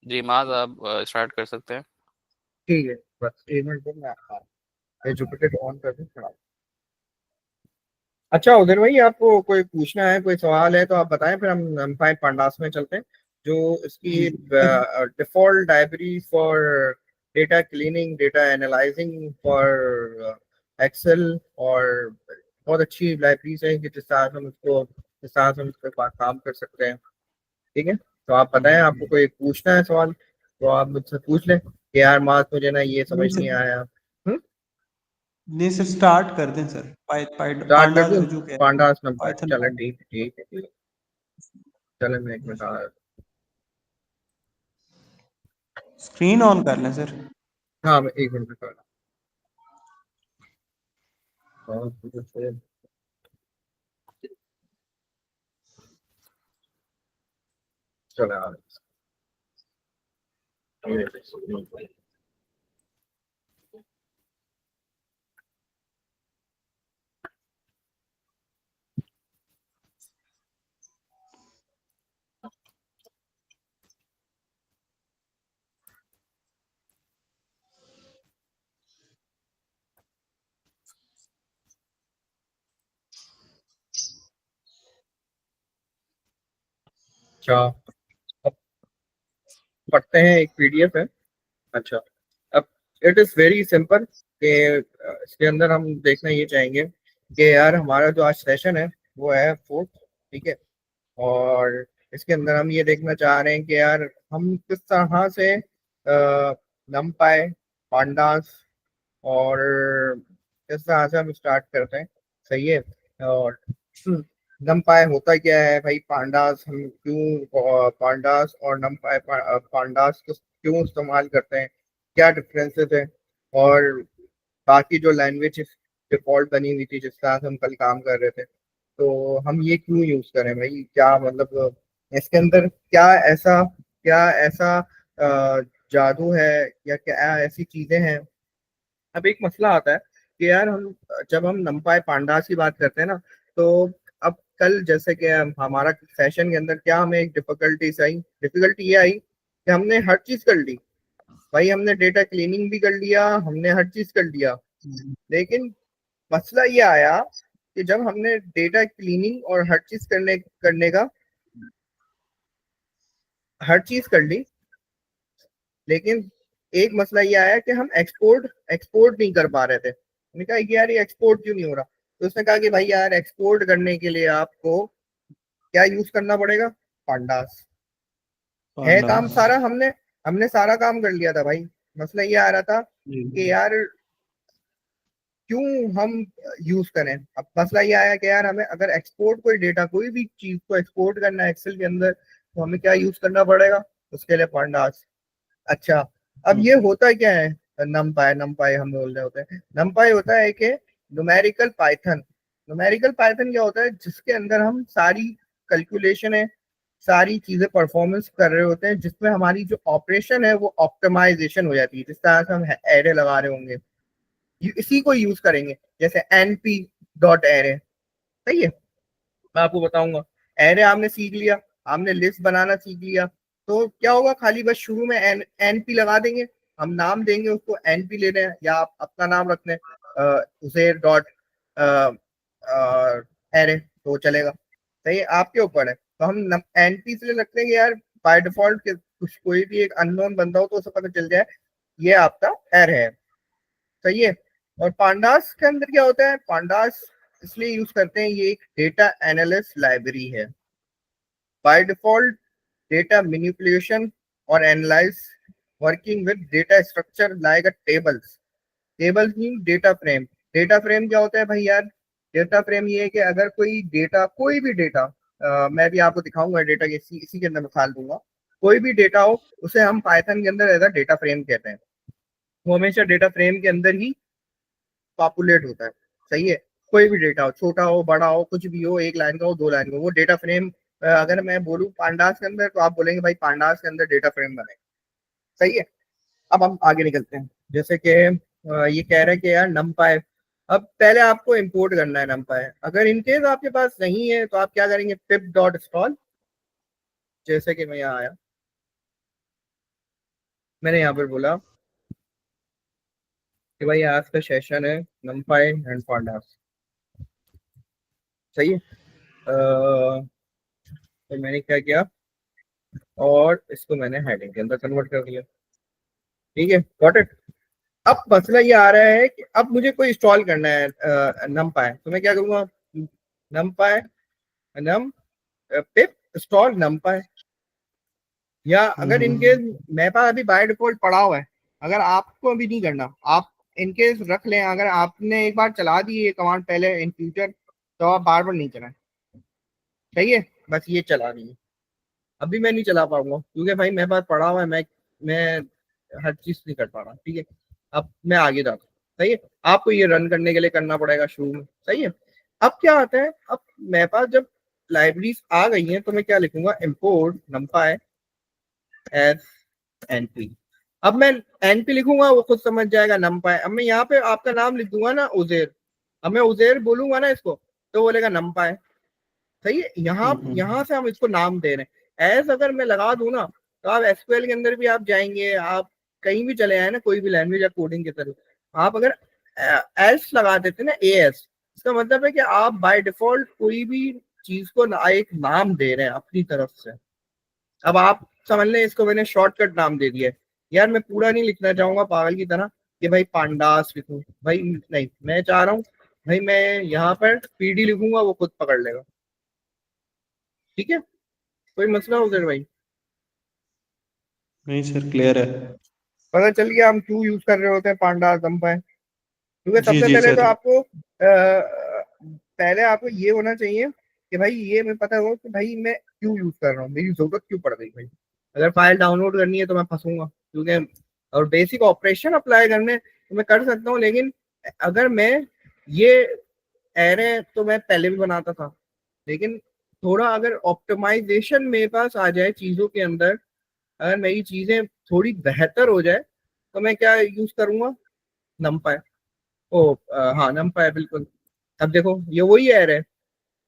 जी माज, आप स्टार्ट कर सकते हैं। ठीक है, बस 1 मिनट में मैं ये जुपिटर ऑन कर दूं थोड़ा। अच्छा उधर भाई, आपको कोई पूछना है, कोई सवाल है तो आप बताएं, फिर हम फाइव पांडास में चलते हैं। जो इसकी जी default library for data cleaning, data analysing for Excel, और बहुत अच्छी लाइब्रेरीज है कि जिस तरह से हम उसको, जिस तरह से हम उस पर काम कर सकते हैं। ठीक है, तो आप बताएं, आपको कोई पूछना है सवाल तो आप मुझसे पूछ लें कि यार मार्क मुझे ना ये नहीं समझ सर, नहीं आया। नहीं सर, स्टार्ट कर दें सर। स्टार्ट कर पांडास दूं? जो कह रहे हैं, पांडास नंबर, पाइथन चलो पांडा। ठीक है ठीक है ठीक है। चलो मैं 1 मिनट स्क्रीन ऑन कर लें सर। हाँ मैं 1 मिनट में कर रहा हूँ। चलो आ रहा है। अच्छा, अब पढ़ते हैं, एक पीडीएफ है। अच्छा, अब इट इज वेरी सिंपल कि इसके अंदर हम देखना ये चाहेंगे कि यार हमारा जो आज सेशन है वो है फोर्थ। ठीक है, और इसके अंदर हम ये देखना चाह रहे हैं कि यार हम किस तरह से नमपाई, पांडास और किस तरह से हम स्टार्ट करते हैं। सही है। और नमपाई होता क्या है भाई, पांडास हम क्यों, पांडास और नमपाई पांडास को क्यों इस्तेमाल करते हैं, क्या डिफरेंसेस है, और बाकी जो लैंग्वेज डिफॉल्ट बनी हुई थी जिस तरह से हम कल काम कर रहे थे, तो हम ये क्यों यूज करें भाई, क्या मतलब इसके अंदर क्या ऐसा जादू है, या क्या ऐसी चीजें हैं। अब एक मसला आता है कि यार हम, जब हम नमपाई पांडास की बात करते हैं ना, तो अब कल जैसे कि हमारा सेशन के अंदर क्या हमें एक डिफिकल्टी ये आई कि हमने हर चीज कर ली भाई, हमने डेटा क्लीनिंग भी कर लिया, हमने हर चीज कर लिया, लेकिन मसला ये आया कि जब हमने डेटा क्लीनिंग और हर चीज करने करने का हर चीज कर ली, लेकिन एक मसला ये आया कि हम एक्सपोर्ट एक्सपोर्ट नहीं कर पा रहे थे। मैंने कहा कि यार ये एक्सपोर्ट क्यों नहीं हो रहा, तो उसने कहा कि भाई यार एक्सपोर्ट करने के लिए आपको क्या यूज करना पड़ेगा, पांडास। है काम पांडास। सारा, हमने हमने सारा काम कर लिया था भाई। मसला ये आ रहा था कि जी यार क्यों हम यूज करें। अब मसला ये आया कि यार हमें अगर एक्सपोर्ट, कोई डेटा, कोई भी चीज को एक्सपोर्ट करना है एक्सेल के अंदर, तो हमें क्या यूज करना पड़ेगा, उसके लिए पांडास। अच्छा, अब ये होता क्या है, नमपाई नमपाई हम बोल रहे होते हैं, नमपाई होता है कि न्यूमेरिकल पाइथन। न्यूमेरिकल पाइथन क्या होता है, जिसके अंदर हम सारी कैलकुलेशन है, सारी चीजें परफॉर्मेंस कर रहे होते हैं, जिसमें हमारी जो ऑपरेशन है वो ऑप्टिमाइजेशन हो जाती है। जिस तरह से हम एरे लगा रहे होंगे, इसी को यूज करेंगे, जैसे np डॉट एरे। सही है, मैं आपको बताऊंगा। एरे आपने सीख लिया, आपने लिस्ट बनाना सीख लिया, तो क्या होगा, खाली बस शुरू में एनपी लगा देंगे, हम नाम देंगे उसको, एनपी ले रहे हैं या आप अपना नाम रख लें, उसे डॉट एरे, तो चलेगा। सही है, आपके ऊपर है। तो हम एनपी इसलिए रख लेंगे यार, बाय डिफॉल्ट कुछ कोई भी एक अननोन बंदा हो तो उसे पता चल जाए ये आपका एरे है। सही है। और पांडास के अंदर क्या होता है, पांडास इसलिए यूज करते हैं, ये एक डेटा एनालिस्ट लाइब्रेरी है। बाय डिफॉल्ट डेटा मैनिपुलेशन और analyse working with data structure like a tables. Tables mean data frame. Data frame क्या होता है भाई यार, डेटा फ्रेम ये है कि अगर कोई डेटा, कोई भी डेटा, मैं भी आपको दिखाऊंगा डेटा के, इसी के अंदर मिसाल दूंगा, कोई भी डेटा हो उसे हम पाइथन के अंदर एज अ डेटा फ्रेम कहते हैं। वो हमेशा डेटा फ्रेम के अंदर ही पॉपुलेट होता है। सही है, कोई भी डेटा हो, छोटा हो बड़ा हो कुछ भी हो, 1 लाइन का हो 2 लाइन का हो, वो डेटा फ्रेम, अगर मैं बोलूँ पांडास के अंदर, तो आप बोलेंगे भाई पांडास के अंदर डेटा फ्रेम बने। सही है। अब हम आगे निकलते हैं, जैसे कि ये कह रहे हैं कि यार नमपाई, अब पहले आपको इंपोर्ट करना है नमपाई। अगर इनकेस आपके पास नहीं है तो आप क्या करेंगे, पिप डॉट इंस्टॉल, जैसे कि मैं यहाँ आया, मैंने यहाँ पर बोला कि भाई आज का सेशन है numpy एंड pandas, सही है। तो मैंने क्या किया, और इसको मैंने हेडिंग के अंदर कन्वर्ट कर दिया। ठीक है, गॉट इट। अब मसला ये आ रहा है कि अब मुझे कोई इंस्टॉल करना है numpy, तो मैं क्या करूंगा, numpy num pip install numpy। या अगर इनके मेरे पास अभी बाय डिफॉल्ट पड़ा हुआ है, अगर आपको अभी नहीं करना, आप इनकेस रख लें, अगर आपने एक बार चला दी ये कमांड पहले इन फ्यूचर, तो आप बार बार नहीं चलाएं, सही है। बस ये चला दी है, अभी मैं नहीं चला पाऊंगा क्योंकि भाई मेरे पास पड़ा हुआ है, मैं हर चीज नहीं कर पा रहा। ठीक है, अब मैं आगे जाता हूँ, सही है। आपको ये रन करने के लिए करना पड़ेगा शुरू में, सही है। अब क्या आता है, अब मेरे पास जब लाइब्रेरीज आ गई हैं तो मैं क्या लिखूंगा, इम्पोर्ट numpy एज एनपी। अब मैं एनपी लिखूंगा, वो खुद समझ जाएगा numpy। अब मैं यहाँ पे आपका नाम लिख दूंगा ना, उजेर। अब मैं उजेर बोलूंगा ना इसको, तो बोलेगा numpy, सही है। यहाँ से हम इसको नाम दे रहे हैं। एज अगर मैं लगा दूं ना, तो आप एसक्यूएल के अंदर भी आप जाएंगे, आप कहीं भी चले आए ना, कोई भी लैंग्वेज या कोडिंग की तरफ, आप अगर एल्स लगा देते ना, एएस, इसका मतलब है कि आप बाय डिफॉल्ट कोई भी चीज को एक नाम दे रहे हैं अपनी तरफ से। अब आप समझ लें, इसको मैंने शॉर्टकट नाम दे दिया है। यार मैं पूरा नहीं लिखना चाहूंगा पागल की तरह कि भाई पांडास लिखूं, भाई नहीं, मैं चाह रहा हूँ भाई मैं यहाँ पर पीडी लिखूंगा, वो खुद पकड़ लेगा। ठीक है, कोई मसला उधर भाई? नहीं सर, क्लियर है। पता चल गया हम क्यों यूज कर रहे होते हैं पांडा दम्पा है, क्योंकि जी सबसे जी पहले तो सर। आपको पहले आपको ये होना चाहिए कि भाई ये मैं पता हो कि भाई मैं क्यों यूज कर रहा हूँ, मेरी जरूरत क्यों पड़ गई भाई। अगर फाइल डाउनलोड करनी है तो मैं फंसूंगा, क्योंकि और बेसिक ऑपरेशन अप्लाई करने तो मैं कर सकता हूँ, लेकिन अगर मैं ये एरे तो मैं पहले भी बनाता था, लेकिन थोड़ा अगर ऑप्टिमाइजेशन मेरे पास आ जाए चीजों के अंदर, अगर मेरी चीजें थोड़ी बेहतर हो जाए, तो मैं क्या यूज करूंगा, नमपाई। ओ हाँ, नमपाई बिल्कुल। अब देखो ये वही एरर है।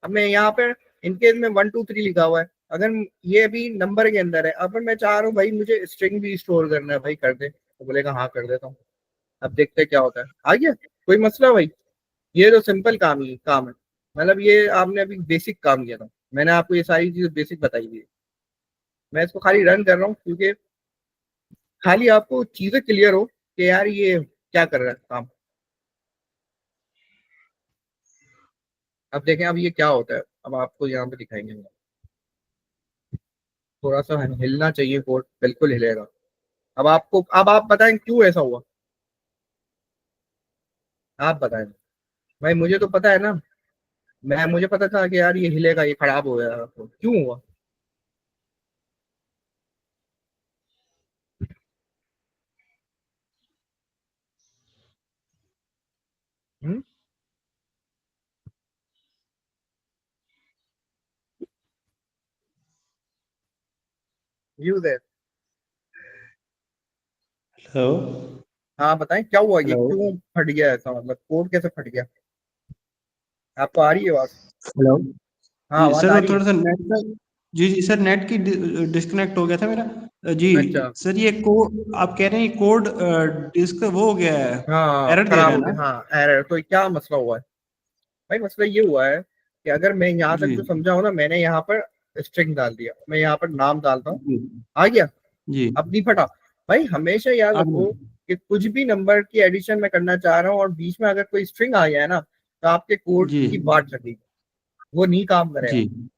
अब मैं यहाँ पे इनकेस में 1 2 3 लिखा हुआ है, अगर ये भी नंबर के अंदर है, अब मैं चाह रहा हूँ भाई मुझे स्ट्रिंग भी स्टोर करना है, भाई कर दे, तो बोलेगा हाँ कर देता हूँ। अब देखते हैं क्या होता है, आ गया कोई मसला भाई? ये तो सिंपल काम है, मतलब ये आपने अभी बेसिक काम किया था, मैंने आपको ये सारी चीजें बेसिक बताई थी। मैं इसको खाली रन कर रहा हूँ क्योंकि खाली आपको चीजें क्लियर हो कि यार ये क्या कर रहा है काम। अब देखें अब ये क्या होता है, अब आपको यहाँ पे दिखाएंगे। थोड़ा सा हिलना चाहिए कोड, बिल्कुल हिलेगा। अब आप बताएं क्यों ऐसा हुआ, आप बताएं। भाई मुझे तो पता है ना, मुझे पता था कि यार ये हिलेगा, ये खराब हो गया, तो क्यों हुआ? View there. हेलो। हाँ बताएं क्या हुआ, ये हेलो। क्यों फट गया, ऐसा मतलब कोड कैसे फट गया? आपको आ रही है आवाज? हेलो। हाँ जी आवाज सर, आ वो रही है। थोड़ा सा नेट का। जी जी सर, नेट की डिस्कनेक्ट हो गया था मेरा। जी अच्छा। सर, ये कोड आप कह रहे हैं, कोड डिस्क वो हो गया है, हाँ एरर दे खराब रहा हो है गया, ना? हाँ एरर। तो क्या मसला हुआ है भाई? मसला ये हुआ है कि अगर मैं यहाँ तक जी जो समझा हूँ ना, मैंने यहाँ पर स्ट्रिंग डाल दिया, मैं यहाँ पर नाम डालता हूँ, जी आ गया। जी। अब नहीं फटा। भाई हमेशा याद आप रखो कि कुछ भी नंबर की एडिशन मैं करना चाह रहा हूँ और बीच में अगर कोई स्ट्रिंग आ गया है ना, तो आपके कोड जी की बाट लगेगी, वो नहीं काम करेगा। जी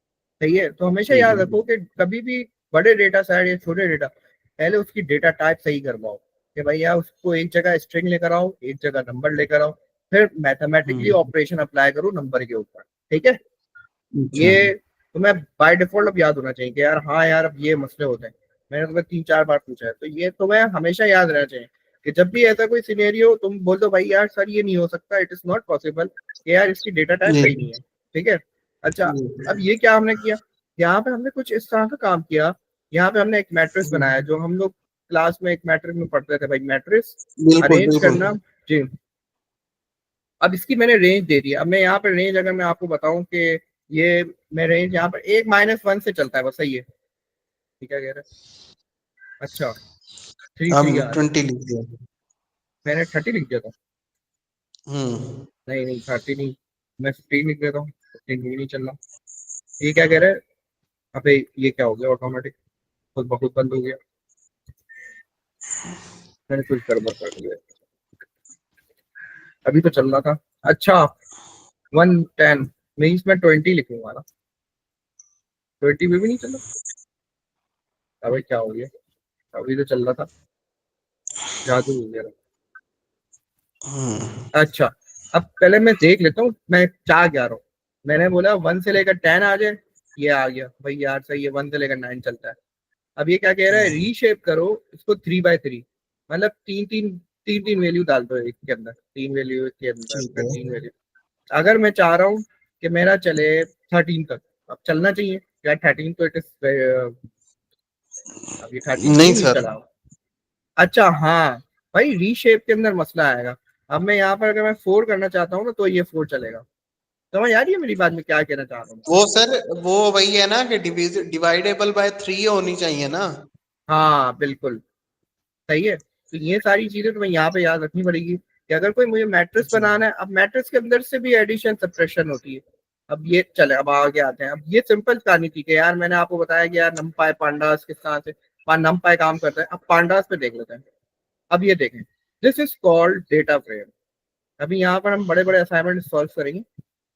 सही है, तो हमेशा ठीक याद है। रखो कि कभी भी बड़े डेटा सेट या छोटे डेटा, पहले उसकी डेटा टाइप सही करवाओ कि भैया उसको एक जगह स्ट्रिंग लेकर आओ, एक जगह नंबर लेकर आओ, फिर मैथमेटिकली हम्म। ऑपरेशन अप्लाई करो नंबर के ऊपर। ठीक है, अच्छा। ये तुम्हें बाय डिफॉल्ट अब याद होना चाहिए कि यार हाँ यार अब ये मसले होते हैं। मैंने तुम्हें 3 4 बार पूछा है, तो ये तुम्हें हमेशा याद रहना चाहिए कि जब भी ऐसा कोई सिनेरियो तुम बोल दो भाई यार सर ये नहीं हो सकता, इट इज नॉट पॉसिबल, कि यार इसकी डेटा टाइप जी सही नहीं है। ठीक है। अच्छा, अब जी ये क्या हमने किया, यहाँ पे हमने कुछ इस तरह का काम किया। यहाँ पे हमने एक मैट्रिक्स जी। बनाया, जो हम लोग क्लास में एक मैट्रिक्स में पढ़ते थे भाई, मैट्रिक्स बिल्कुल अरेंज बिल्कुल। करना। जी। अब इसकी मैंने रेंज दे दी। अब मैं यहाँ पर रेंज अगर मैं आपको बताऊं कि ये मैं रेंज यहाँ पर 1 - 1 से चलता है, बस सही है। ठीक है कह रहे हैं? अच्छा, थ्री हम थ्री आ रहा है। 20 लिख दिया। मैंने 30 लिख दिया था। हम्म। नहीं 30 नहीं, मैं 15 लिख देता हूँ, 15 भी नहीं चल रहा। ये क्या कह रहा है? अबे ये क्या हो गया, ऑटोमेटिक खुद ब खुद बंद हो गया। मैंने कुछ गड़बड़ कर दिया। अभी तो चल रहा था। अच्छा 110 मीन्स मैं 20 लिखूंगा ना, 20 में भी नहीं चला। अबे क्या हो गया, अभी तो चल रहा था, जादू हो गया। हम्म। अच्छा अब पहले मैं देख लेता हूँ मैं चाह क्या रहा हूँ। मैंने बोला 1 से लेकर 10 आ जाए, ये आ गया भाई यार सही है, 1 से लेकर 9 चलता है। अब ये क्या कह रहा है, रीशेप करो इसको 3/3, मतलब तीन तीन वैल्यू डाल दो इसके अंदर, तीन वैल्यू के अंदर, ठीक फिर है। तीन वैल्यू। अगर मैं चाह रहा हूँ कि मेरा चले 13 तक, अब चलना चाहिए यार 13 तो इट इज, अब ये 13 नहीं क्यों नहीं सर, चला। अच्छा हाँ भाई रीशेप के अंदर मसला आएगा। अब मैं यहाँ पर अगर मैं 4 करना चाहता हूँ ना तो ये 4 चलेगा। समझ आ रही है मेरी बात में क्या कहना चाह रहा हूँ। वो सर वो वही है ना कि डिवाइडेबल बाय 3 होनी चाहिए ना। हाँ बिल्कुल सही है। तो ये सारी चीजें तुम्हें यहाँ पे याद रखनी पड़ेगी कि अगर कोई मुझे मैट्रिक्स जी। बनाना है, अब मैट्रिक्स के अंदर से भी एडिशन सब्ट्रैक्शन होती है। अब ये चले, अब आगे आते हैं। अब ये सिंपल कहानी थी कि यार मैंने आपको बताया कि यार नमपाई पांडास किस तरह से नमपाई काम करता है। अब पांडास पे देख लेते हैं। अब ये देखें, this is called data frame. अभी यहाँ पर हम बड़े बड़े असाइनमेंट सॉल्व करेंगे।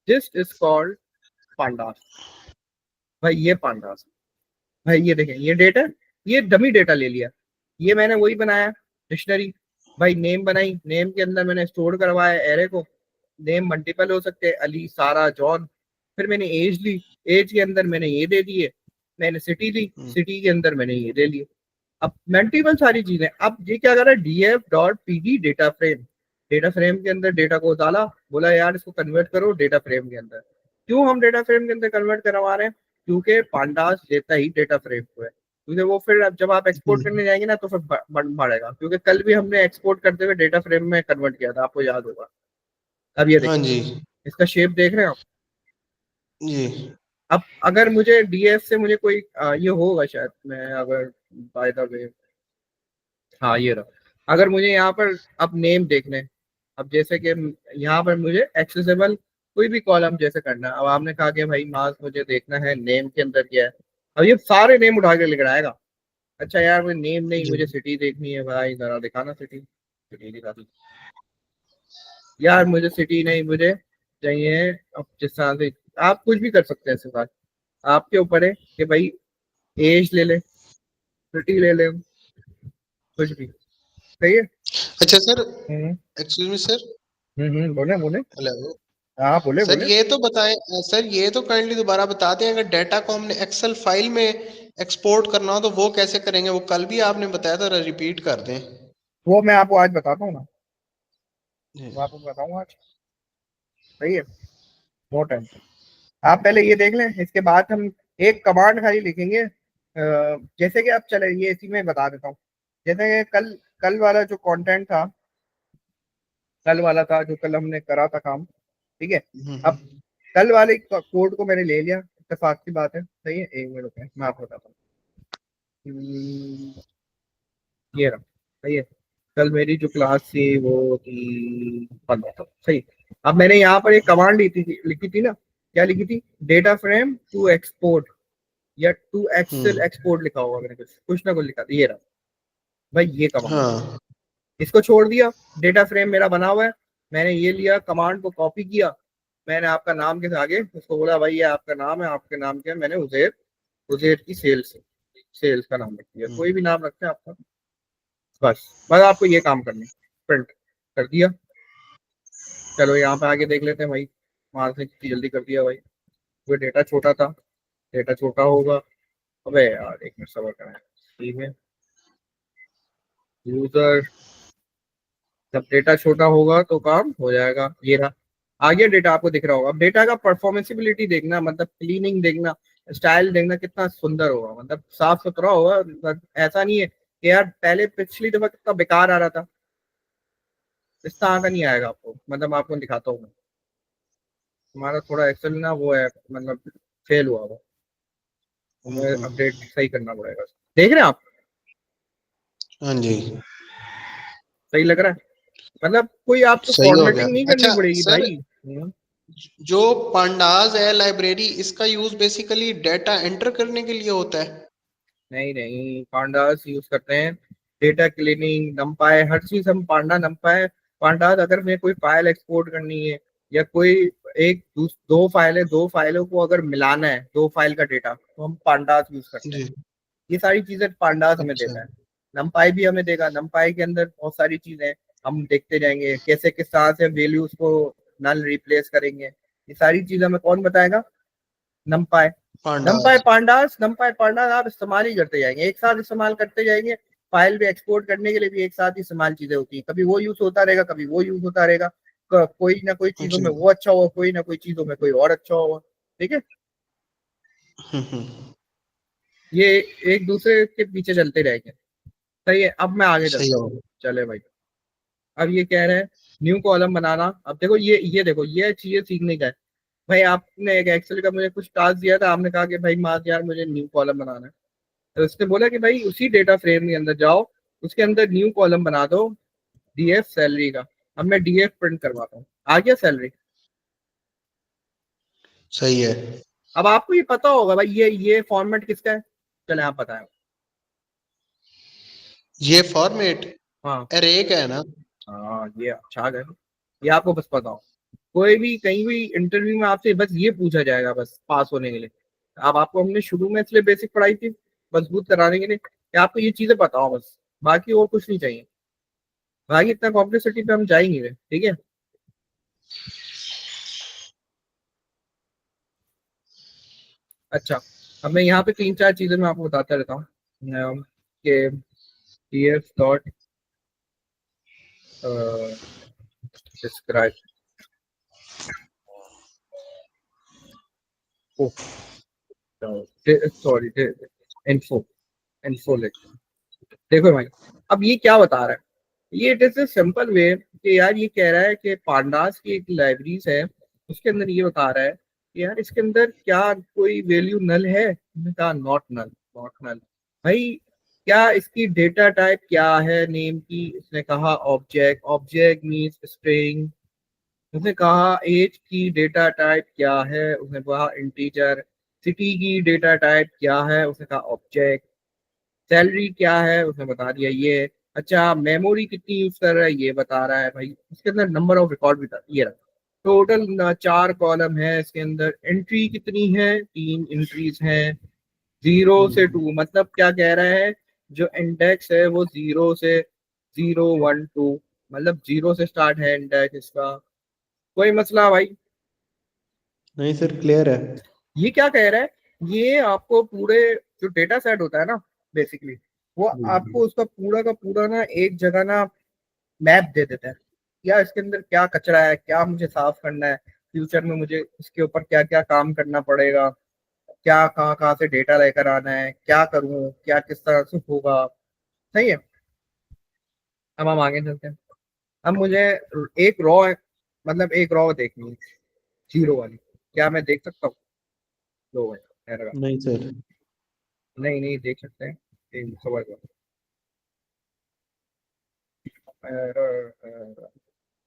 This is called pandas. भाई ये पांडास, भाई ये देखें ये डेटा, ये डमी डेटा ले लिया। ये मैंने वही बनाया डिक्शनरी। भाई नेम बनाई, नेम के अंदर मैंने स्टोर करवाया एरे को। नेम मल्टीपल हो सकते हैं, अली सारा जॉन। फिर मैंने एज ली, एज के अंदर मैंने ये दे दिए। मैंने सिटी ली, सिटी के अंदर मैंने ये दे लिए। अब मल्टीपल सारी चीजें। अब ये क्या कर रहा है, df.pd data frame. Data frame के अंदर डेटा को डाला, बोला यार इसको कन्वर्ट करो डेटा फ्रेम के अंदर। क्यों हम डेटा फ्रेम के अंदर कन्वर्ट करवा रहे हैं, क्योंकि पांडास देता ही डेटा फ्रेम को है। क्योंकि वो फिर अब जब आप एक्सपोर्ट करने जाएंगे ना तो फिर बढ़ेगा। क्योंकि कल भी हमने एक्सपोर्ट करते हुए डेटा फ्रेम में कन्वर्ट किया था, आपको याद होगा। अब ये हाँ देखिए, जी। इसका शेप देख रहे हैं आप। जी। अब अगर मुझे डीएफ से मुझे कोई ये होगा शायद, मैं अगर बाय द वे, हाँ ये रहा। अगर मुझे यहाँ पर अब नेम देखने हैं, अब जैसे कि यहाँ पर मुझे एक्सेसिबल कोई भी कॉलम जैसे करना है। अब आपने कहा कि भाई मास मुझे देखना है नेम के अंदर क्या है। अब ये सारे नेम उठा के लिख रहा है। अच्छा यार मुझे नेम नहीं, जी। मुझे सिटी देखनी है, भाई जरा दिखाना सिटी, सिटी दिखा दी। यार मुझे सिटी नहीं, मुझे चाहिए। अब जिस तरह से आप कुछ भी कर सकते हैं ऐसे बात, आपके ऊपर है कि भाई एज ले ले, सिटी ले ले, कुछ भी सही है। अच्छा सर, हम्म एक्सक्यूज मी सर। बोले बोले। हेलो हाँ बोले सर, बोले। ये तो बताएं। सर ये तो काइंडली दोबारा बता दें, अगर डेटा को हमने एक्सेल फाइल में एक्सपोर्ट करना हो तो वो कैसे करेंगे? वो कल भी आपने बताया था, रिपीट कर दें। वो मैं आपको आज बताता हूँ ना, जी। वो आपको बताऊंगा आज। सही है, नो टेंशन। आप पहले ये देख लें, इसके बाद हम एक कमांड खाली लिखेंगे। जैसे कि अब चले ये इसी में बता देता हूँ। जैसे कि कल कल वाला जो कंटेंट था, कल वाला था जो कल हमने करा था काम, ठीक है। अब हम्म। कल वाले कोड को मैंने ले लिया, इत्तेफाक की बात है। सही है, एक मिनट रुपए मैं आपको बताता हूँ। ये रहा। सही है, कल मेरी जो क्लास थी वो थी 15 तक। सही। अब मैंने यहाँ पर एक कमांड लिखी थी ना, क्या लिखी थी, डेटा फ्रेम टू एक्सपोर्ट या टू एक्सेल हम्म। एक्सपोर्ट लिखा होगा मैंने, कुछ कुछ ना कुछ लिखा था। ये रहा भाई ये कमांड। हाँ। इसको छोड़ दिया, डेटा फ्रेम मेरा बना हुआ है। मैंने ये लिया कमांड को कॉपी किया। मैंने आपका नाम के आगे उसको बोला भाई ये आपका नाम है, आपके नाम क्या है, मैंने उजेर, उजेर की सेल्स, सेल्स का नाम रख दिया, कोई भी नाम रखते हैं आपका। बस बस आपको ये काम करना है, प्रिंट कर दिया। चलो यहाँ पे आगे देख लेते हैं भाई, वहां से कितनी जल्दी कर दिया भाई। वो डेटा छोटा था, डेटा छोटा होगा। अबे यार एक मिनट सबर करें, ठीक है। यूजर, जब डेटा छोटा होगा तो काम हो जाएगा। ये रहा, आगे डेटा आपको दिख रहा होगा। अब डेटा का परफॉर्मेंसिबिलिटी देखना, मतलब क्लीनिंग देखना, स्टाइल देखना, कितना सुंदर होगा, मतलब साफ सुथरा होगा। मतलब ऐसा नहीं है कि यार पहले पिछली दफा कितना बेकार आ रहा था, इस तरह का नहीं आएगा आपको। मतलब आपको दिखाता हूँ मैं, हमारा थोड़ा एक्सेल ना वो है, मतलब फेल हुआ वो, हमें अपडेट सही करना पड़ेगा। देख रहे हैं आप। हाँ जी, सही लग रहा है? मतलब कोई आपको सही हो गया। फॉर्मेटिंग नहीं करनी अच्छा पड़ेगी सर, भाई। जो पांडास है लाइब्रेरी, इसका यूज बेसिकली डेटा एंटर करने के लिए होता है? नहीं नहीं, पांडास यूज करते हैं डेटा क्लीनिंग, नमपाई, हर चीज हम पांडा नमपाई। पांडास अगर मैं कोई फाइल एक्सपोर्ट करनी है या कोई दो फाइल है, दो फाइलों को अगर मिलाना है, दो फाइल का डेटा, तो हम पांडास यूज करते हैं। जी। ये सारी चीजें पांडास हमें अच्छा। देता है। नमपाई भी हमें देगा, नमपाई के अंदर बहुत सारी चीजें हम देखते जाएंगे, कैसे किस तरह से वैल्यूज को नल रिप्लेस करेंगे। ये सारी चीजें हमें कौन बताएगा? नमपाई। नमपाई पांडास। पांडास, नमपाई पांडास आप इस्तेमाल ही करते जाएंगे, एक साथ इस्तेमाल करते जाएंगे। फाइल भी एक्सपोर्ट करने के लिए भी एक साथ ही इस्तेमाल चीजें होती है, कभी वो यूज होता रहेगा, कभी वो यूज होता रहेगा। कोई ना कोई चीजों जी। में वो अच्छा होगा, कोई ना कोई चीजों में कोई और अच्छा होगा। ठीक है, हम्म। ये एक दूसरे के पीछे चलते रहेंगे। सही है, अब मैं आगे सही चलता हूँ। हो। चले भाई, अब ये कह रहे हैं न्यू कॉलम बनाना। अब देखो ये देखो, ये चीजें सीखने का है। भाई आपने एक एक्सेल का मुझे कुछ टास्क दिया था, आपने कहा कि भाई माज यार मुझे न्यू कॉलम बनाना है। तो उसने बोला कि भाई उसी डेटा फ्रेम के अंदर जाओ, उसके अंदर न्यू कॉलम बना दो डीएफ सैलरी का। अब मैं डीएफ प्रिंट करवाता हूँ, आ गया सैलरी। सही है। अब आपको ये पता होगा भाई ये फॉर्मेट किसका है। चले आप बताएं। ये फॉर्मेट हाँ अरे का है ना? हाँ, ये अच्छा है, ये आपको बस पता हो। कोई भी कहीं भी इंटरव्यू में आपसे बस ये पूछा जाएगा, बस पास होने के लिए। अब आपको हमने शुरू में इसलिए बेसिक पढ़ाई थी, मजबूत कराने के लिए कि आपको ये चीजें पता हो बस, बाकी और कुछ नहीं चाहिए। बाकी इतना कॉम्प्लेक्सिटी पे हम जाएंगे, ठीक है। अच्छा, अब मैं यहाँ पे तीन चार चीजें मैं आपको बताता रहता हूँ कि TF dot describe, sorry, info, info लिख। देखो भाई, अब ये क्या बता रहा है, ये it is a simple way कि यार ये कह रहा है कि पांडास की एक लाइब्रेरीज है, उसके अंदर ये बता रहा है कि यार इसके अंदर क्या कोई वैल्यू नल है। मैंने कहा नॉट नल, नॉट नल। भाई क्या इसकी डेटा टाइप क्या है नेम की, इसने कहा ऑब्जेक्ट, ऑब्जेक्ट मीन्स स्ट्रिंग। उसने कहा एज की डेटा टाइप क्या है, उसने कहा इंटीजर। सिटी की डेटा टाइप क्या है, उसने कहा ऑब्जेक्ट। सैलरी क्या है उसने बता दिया ये। अच्छा, मेमोरी कितनी यूज कर रहा है ये बता रहा है भाई। इसके अंदर नंबर ऑफ रिकॉर्ड भी था, ये रहा। टोटल 4 कॉलम है इसके अंदर। एंट्री कितनी है, 3 एंट्रीज हैं। 0 से 2 मतलब क्या कह रहा है, जो इंडेक्स है वो 0 से 0, 1, 2, मतलब 0 से स्टार्ट है इंडेक्स इसका। कोई मसला भाई? नहीं सर, क्लियर है। ये क्या कह रहा है, ये आपको पूरे जो डेटा सेट होता है ना, बेसिकली वो आपको उसका पूरा का पूरा ना एक जगह ना मैप दे देता है। या इसके अंदर क्या कचरा है, क्या मुझे साफ करना है, फ्यूचर में मुझे इसके ऊपर क्या क्या काम करना पड़ेगा, क्या कहाँ कहाँ से डेटा लेकर आना है, क्या करूँ, क्या किस तरह से होगा। सही है, अब हम आगे चलते हैं। अब मुझे एक रॉ, मतलब एक रॉ देखनी है, 0 वाली। क्या मैं देख सकता हूँ? लो है लगा। नहीं सर। नहीं नहीं देख सकते हैं, समझ लो।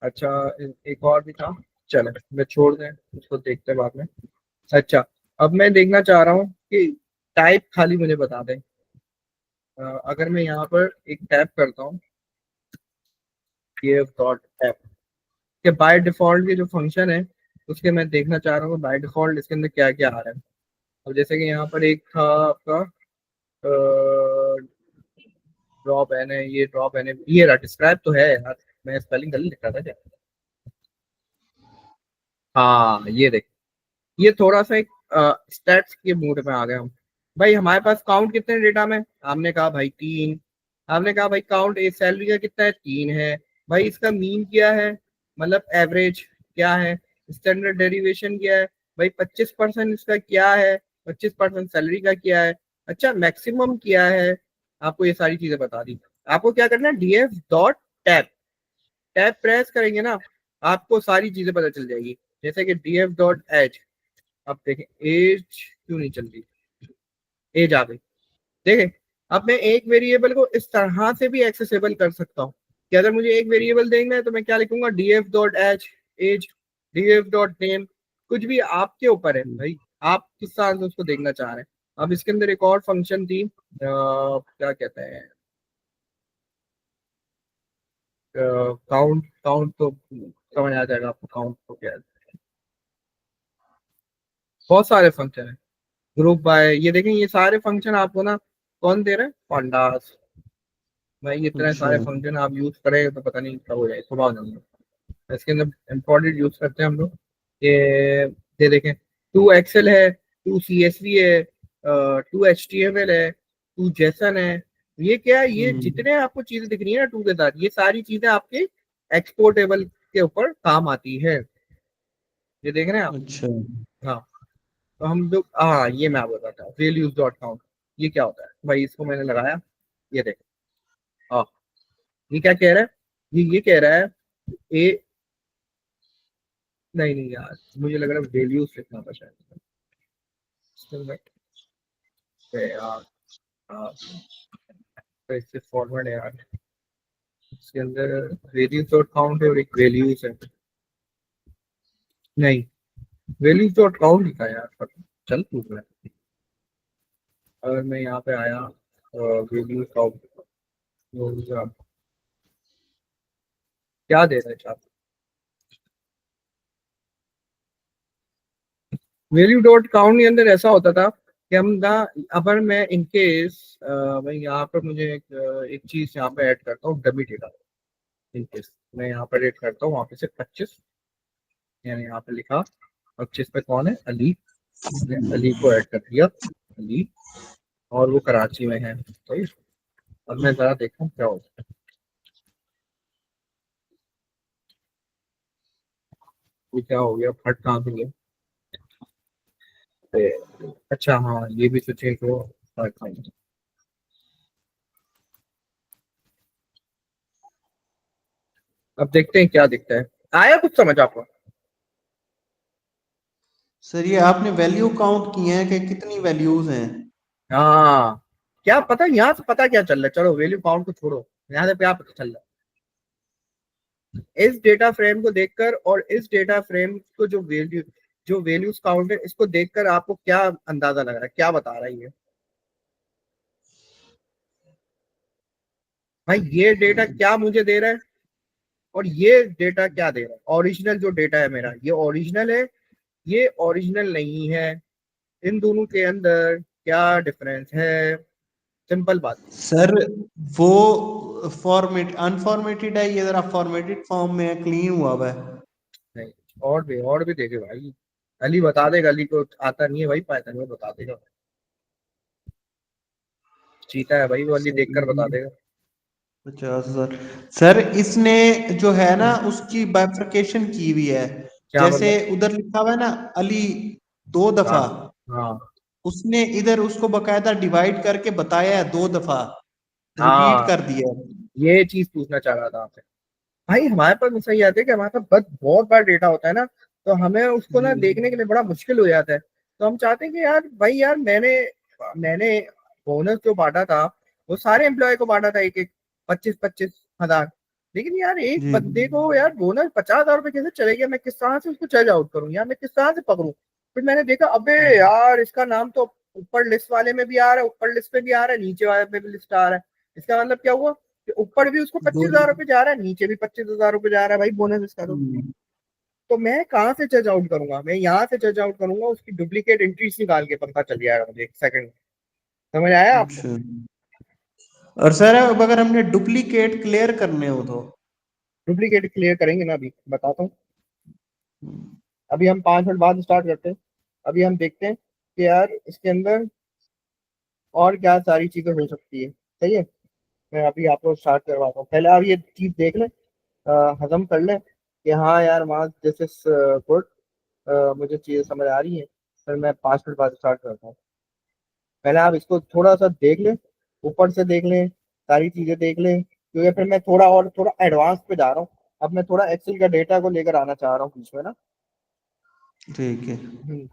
अच्छा, एक और भी था, चलो मैं छोड़ दें, उसको देखते हैं बाद में। अच्छा, अब मैं देखना चाह रहा हूँ कि टाइप खाली मुझे बता दें। अगर मैं यहाँ पर एक टैप करता हूँ, गिव डॉट टैप, के बाय डिफॉल्ट के जो फंक्शन है उसके मैं देखना चाह रहा हूँ बाय डिफॉल्ट इसके अंदर क्या क्या आ रहा है। अब जैसे कि यहाँ पर एक था आपका ड्रॉप एन है, ये ड्रॉप एन है, ये रहा डिस्क्राइब तो है यार। मैं स्पेलिंग गलत लिख रहा था क्या? हाँ ये देख, ये थोड़ा सा एक स्टैट्स के मूड में आ गया हम। भाई हमारे पास काउंट कितने डेटा में, हमने कहा भाई 3। हमने कहा भाई काउंट ए सैलरी का कितना है, 3 है। भाई इसका मीन क्या है, मतलब एवरेज क्या है, स्टैंडर्ड डेरिवेशन क्या है, भाई 25% इसका क्या है, 25% सैलरी का क्या है, अच्छा मैक्सिमम क्या है। आपको ये सारी चीजें बता दी। आपको क्या करना है, DF dot tap, tap press करेंगे ना, आपको सारी चीजें पता चल जाएगी। जैसे कि डीएफ डॉट एच, अब देखें एज क्यों नहीं चल रही, एज आ गई। देखें अब मैं एक वेरिएबल को इस तरह से भी एक्सेसिबल कर सकता हूँ कि अगर मुझे एक वेरिएबल देखना है तो मैं क्या लिखूंगा, df डॉट एच एज, df डॉट नेम, कुछ भी आपके ऊपर है भाई, आप किस तरह से उसको देखना चाह रहे हैं। अब इसके अंदर एक और फंक्शन थी, क्या कहते हैं, काउंट, काउंट तो समझ आ जाएगा आपको, काउंट तो क्या है, बहुत सारे फंक्शन है, ग्रुप बाय, ये देखें ये सारे फंक्शन आपको ना कौन दे रहा है, पांडास। भाई इतने अच्छा। सारे फंक्शन आप यूज करेंगे तो पता नहीं कब हो जाए, सुबह हो जाएंगे। इसके अंदर इम्पोर्टेंट यूज करते हैं हम लोग, ये देखें, टू एक्सेल है, टू CSV है, टू HTML है, टू जेसन है। ये क्या है, ये जितने आपको चीजें दिख रही है ना टू के साथ, ये सारी चीजें आपके एक्सपोर्टेबल के ऊपर काम आती है। ये देख रहे हैं आप। अच्छा। हाँ, तो हम लोग, हाँ ये मैं बोल रहा था वैल्यूज डॉट काउंट, ये क्या होता है भाई, इसको मैंने लगाया, ये देख, हाँ ये क्या कह रहा है, ये कह रहा है ए, नहीं नहीं यार, मुझे लग रहा है वैल्यूज लिखना था शायद इसके अंदर। यार हाँ, तो इससे फॉरवर्ड है यार, इसके अंदर वैल्यूज डॉट काउंट है और एक वैल्यूज है, नहीं वैल्यूज डॉट काउंट लिखा है यार, चल पूछ रहा है। अगर मैं यहाँ पे आया वैल्यूज काउंट, क्या दे रहा है चार, वैल्यू डॉट काउंट के अंदर ऐसा होता था कि हम ना, अगर मैं इनकेस मैं यहाँ पर मुझे एक चीज यहाँ पे ऐड करता हूँ, डमी डेटा, इनकेस मैं यहाँ पर ऐड करता हूँ वहाँ पे से 25, मैंने यहाँ पे लिखा 25 पे कौन है, अली, मैंने अली को ऐड कर दिया, अली, और वो कराची में है, तो अब मैं जरा देखता हूँ क्या होता है, ये क्या हो गया, फट कहाँ से गया, अच्छा हाँ ये भी तो चेक हो, अब देखते हैं क्या दिखता है, आया कुछ समझ आपको। सर ये आपने वैल्यू काउंट किए हैं कि कितनी वैल्यूज हैं? हाँ, क्या पता यहाँ से पता क्या चल रहा है, चलो वैल्यू काउंट को छोड़ो, यहाँ से क्या पता चल रहा है, इस डेटा फ्रेम को देखकर और इस डेटा फ्रेम को जो वैल्यूज काउंट है इसको देखकर आपको क्या अंदाजा लग रहा है, क्या बता रहा है ये, भाई ये डेटा क्या मुझे दे रहा है और ये डेटा क्या दे रहा है, ओरिजिनल जो डेटा है मेरा ये ओरिजिनल है, ये ओरिजिनल नहीं है, इन दोनों के अंदर क्या डिफरेंस है, सिंपल बात। सर वो फॉर्मेट अनफॉर्मेटेड है, ये जरा फॉर्मेटेड फॉर्म में है, क्लीन हुआ हुआ है। नहीं, और भी देखे भाई, अली बता देगा, अली को आता नहीं है भाई पाइथन में, बता देगा, चीता है भाई वो, अली देखकर बता सर देगा। अच्छा सर। सर इसने जो है ना हम्म, उसकी बाइफरकेशन की हुई है। क्या जैसे मतलब, उधर लिखा हुआ है ना अली 2 दफा, हाँ हाँ उसने इधर उसको बकायदा डिवाइड करके बताया है 2 दफा, रिपीट हाँ, कर दिया है। ये चीज पूछना चाह रहा था आपसे, भाई हमारे पास ऐसा ही आता है कि हमारे पास बहुत बार डेटा होता है ना, तो हमें उसको ना देखने के लिए बड़ा मुश्किल हो जाता है, तो हम चाहते हैं कि यार भाई यार मैंने बोनस जो बांटा था वो सारे एम्प्लॉय को बांटा था, एक एक 25-25 हजार, लेकिन यार एक जी। बंदे को यार बोनस 50,000 रुपये कैसे चलेगा, मैं किस तरह से उसको चेक आउट करूँ यार, मैं किस तरह से पकड़ूं। फिर मैंने देखा अबे यार इसका नाम तो ऊपर लिस्ट वाले में भी आ रहा है, ऊपर लिस्ट में भी आ रहा है, नीचे वाले में भी लिस्ट आ रहा है, इसका मतलब क्या हुआ कि ऊपर भी उसको दो। 25,000 रुपये जा रहा है, नीचे भी 25,000 रुपये जा रहा है भाई बोनस इसका, तो मैं कहाँ से जज आउट करूंगा, मैं यहाँ से जज आउट करूंगा, उसकी डुप्लीकेट एंट्रीज निकाल के पता चल जाएगा मुझे, एक सेकंड, समझ आया आपको। अच्छा। और सर अब अगर हमने डुप्लीकेट क्लियर करने हो तो? डुप्लीकेट क्लियर करेंगे ना, अभी बताता हूँ, अभी हम 5 मिनट बाद स्टार्ट करते हैं, अभी हम देखते हैं कि यार इसके अंदर और क्या सारी चीजें हो सकती है, सही है। मैं अभी आपको स्टार्ट करवाता हूँ, पहले आप ये चीज देख लें, हजम कर लें कि हाँ यार वहाँ दिस इज गुड, मुझे चीजें समझ आ रही है, फिर मैं 5 मिनट बाद स्टार्ट करता हूँ। पहले आप इसको थोड़ा सा देख लें, ऊपर से देख लें, सारी चीजें देख लें, क्योंकि फिर मैं थोड़ा एडवांस पे जा रहा हूँ, अब मैं थोड़ा एक्सेल का डेटा को लेकर आना चाह रहा हूँ बीच में ना। ठीक है। हम्म,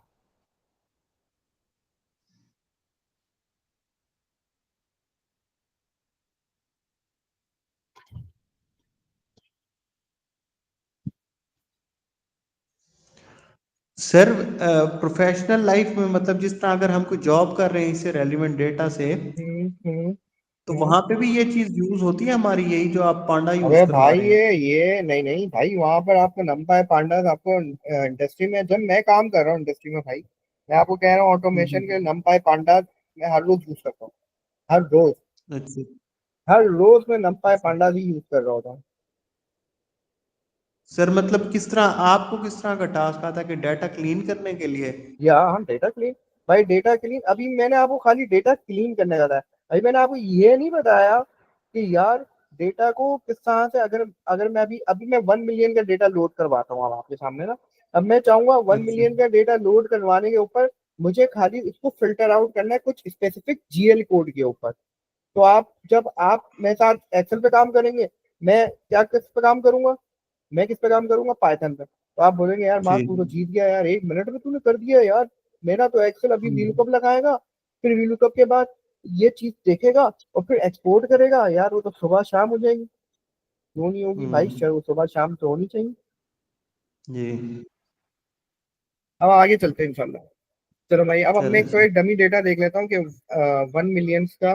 सर प्रोफेशनल लाइफ में मतलब जिस तरह अगर हम कोई जॉब कर रहे हैं इससे रेलिवेंट डेटा से, तो हम्म। वहां पे भी ये चीज यूज होती है हमारी, यही जो आप पांडा यूज अबे करवा भाई रहे हैं? ये नहीं नहीं भाई, वहां पर आपको नंपाई पांडास आपको इंडस्ट्री में, जब मैं काम कर रहा हूँ इंडस्ट्री में भाई, मैं आपको कह रहा हूँ ऑटोमेशन के हम्म। नंपाई पांडास मैं हर रोज यूज करता हूँ। हर रोज। अच्छा। हर रोज मैं नंपाई पांडास ही यूज कर रहा होता हूँ। सर मतलब किस तरह, आपको किस तरह का टास्क आता है कि डाटा क्लीन करने के लिए? या हम डेटा क्लीन। भाई डेटा क्लीन, अभी मैंने आपको खाली डेटा क्लीन करने का था। भाई मैंने आपको ये नहीं बताया कि यार डेटा को किस तरह से, अगर अगर मैं अभी अभी मैं 1 मिलियन का डेटा लोड करवाता हूँ अब आपके सामने ना। अब मैं चाहूंगा वन अच्छा। मिलियन का डेटा लोड करवाने के ऊपर मुझे खाली इसको फिल्टर आउट करना है कुछ स्पेसिफिक जीएल कोड के ऊपर। तो आप जब आप मेरे साथ एक्सेल पे काम करेंगे, मैं क्या किस पे काम करूंगा, मैं किस पे काम करूंगा, पाइथन पे। तो आप बोलेंगे यार मार्क ठीक। तू तो जीत गया यार, 1 मिनट में तूने कर दिया यार। मेरा तो एक्सेल अभी हम्म। वीलुकअप लगाएगा, फिर वीलुकअप के बाद ये चीज देखेगा और फिर एक्सपोर्ट करेगा यार, वो तो सुबह शाम हो जाएगी। क्यों नहीं होगी भाई, हम्म। सुबह शाम तो होनी चाहिए। जी। अब आगे चलते हैं इंशाल्लाह। चलो भाई, अब मैं चले एक तो सर। एक डमी डेटा देख लेता हूँ कि 1 मिलियन का,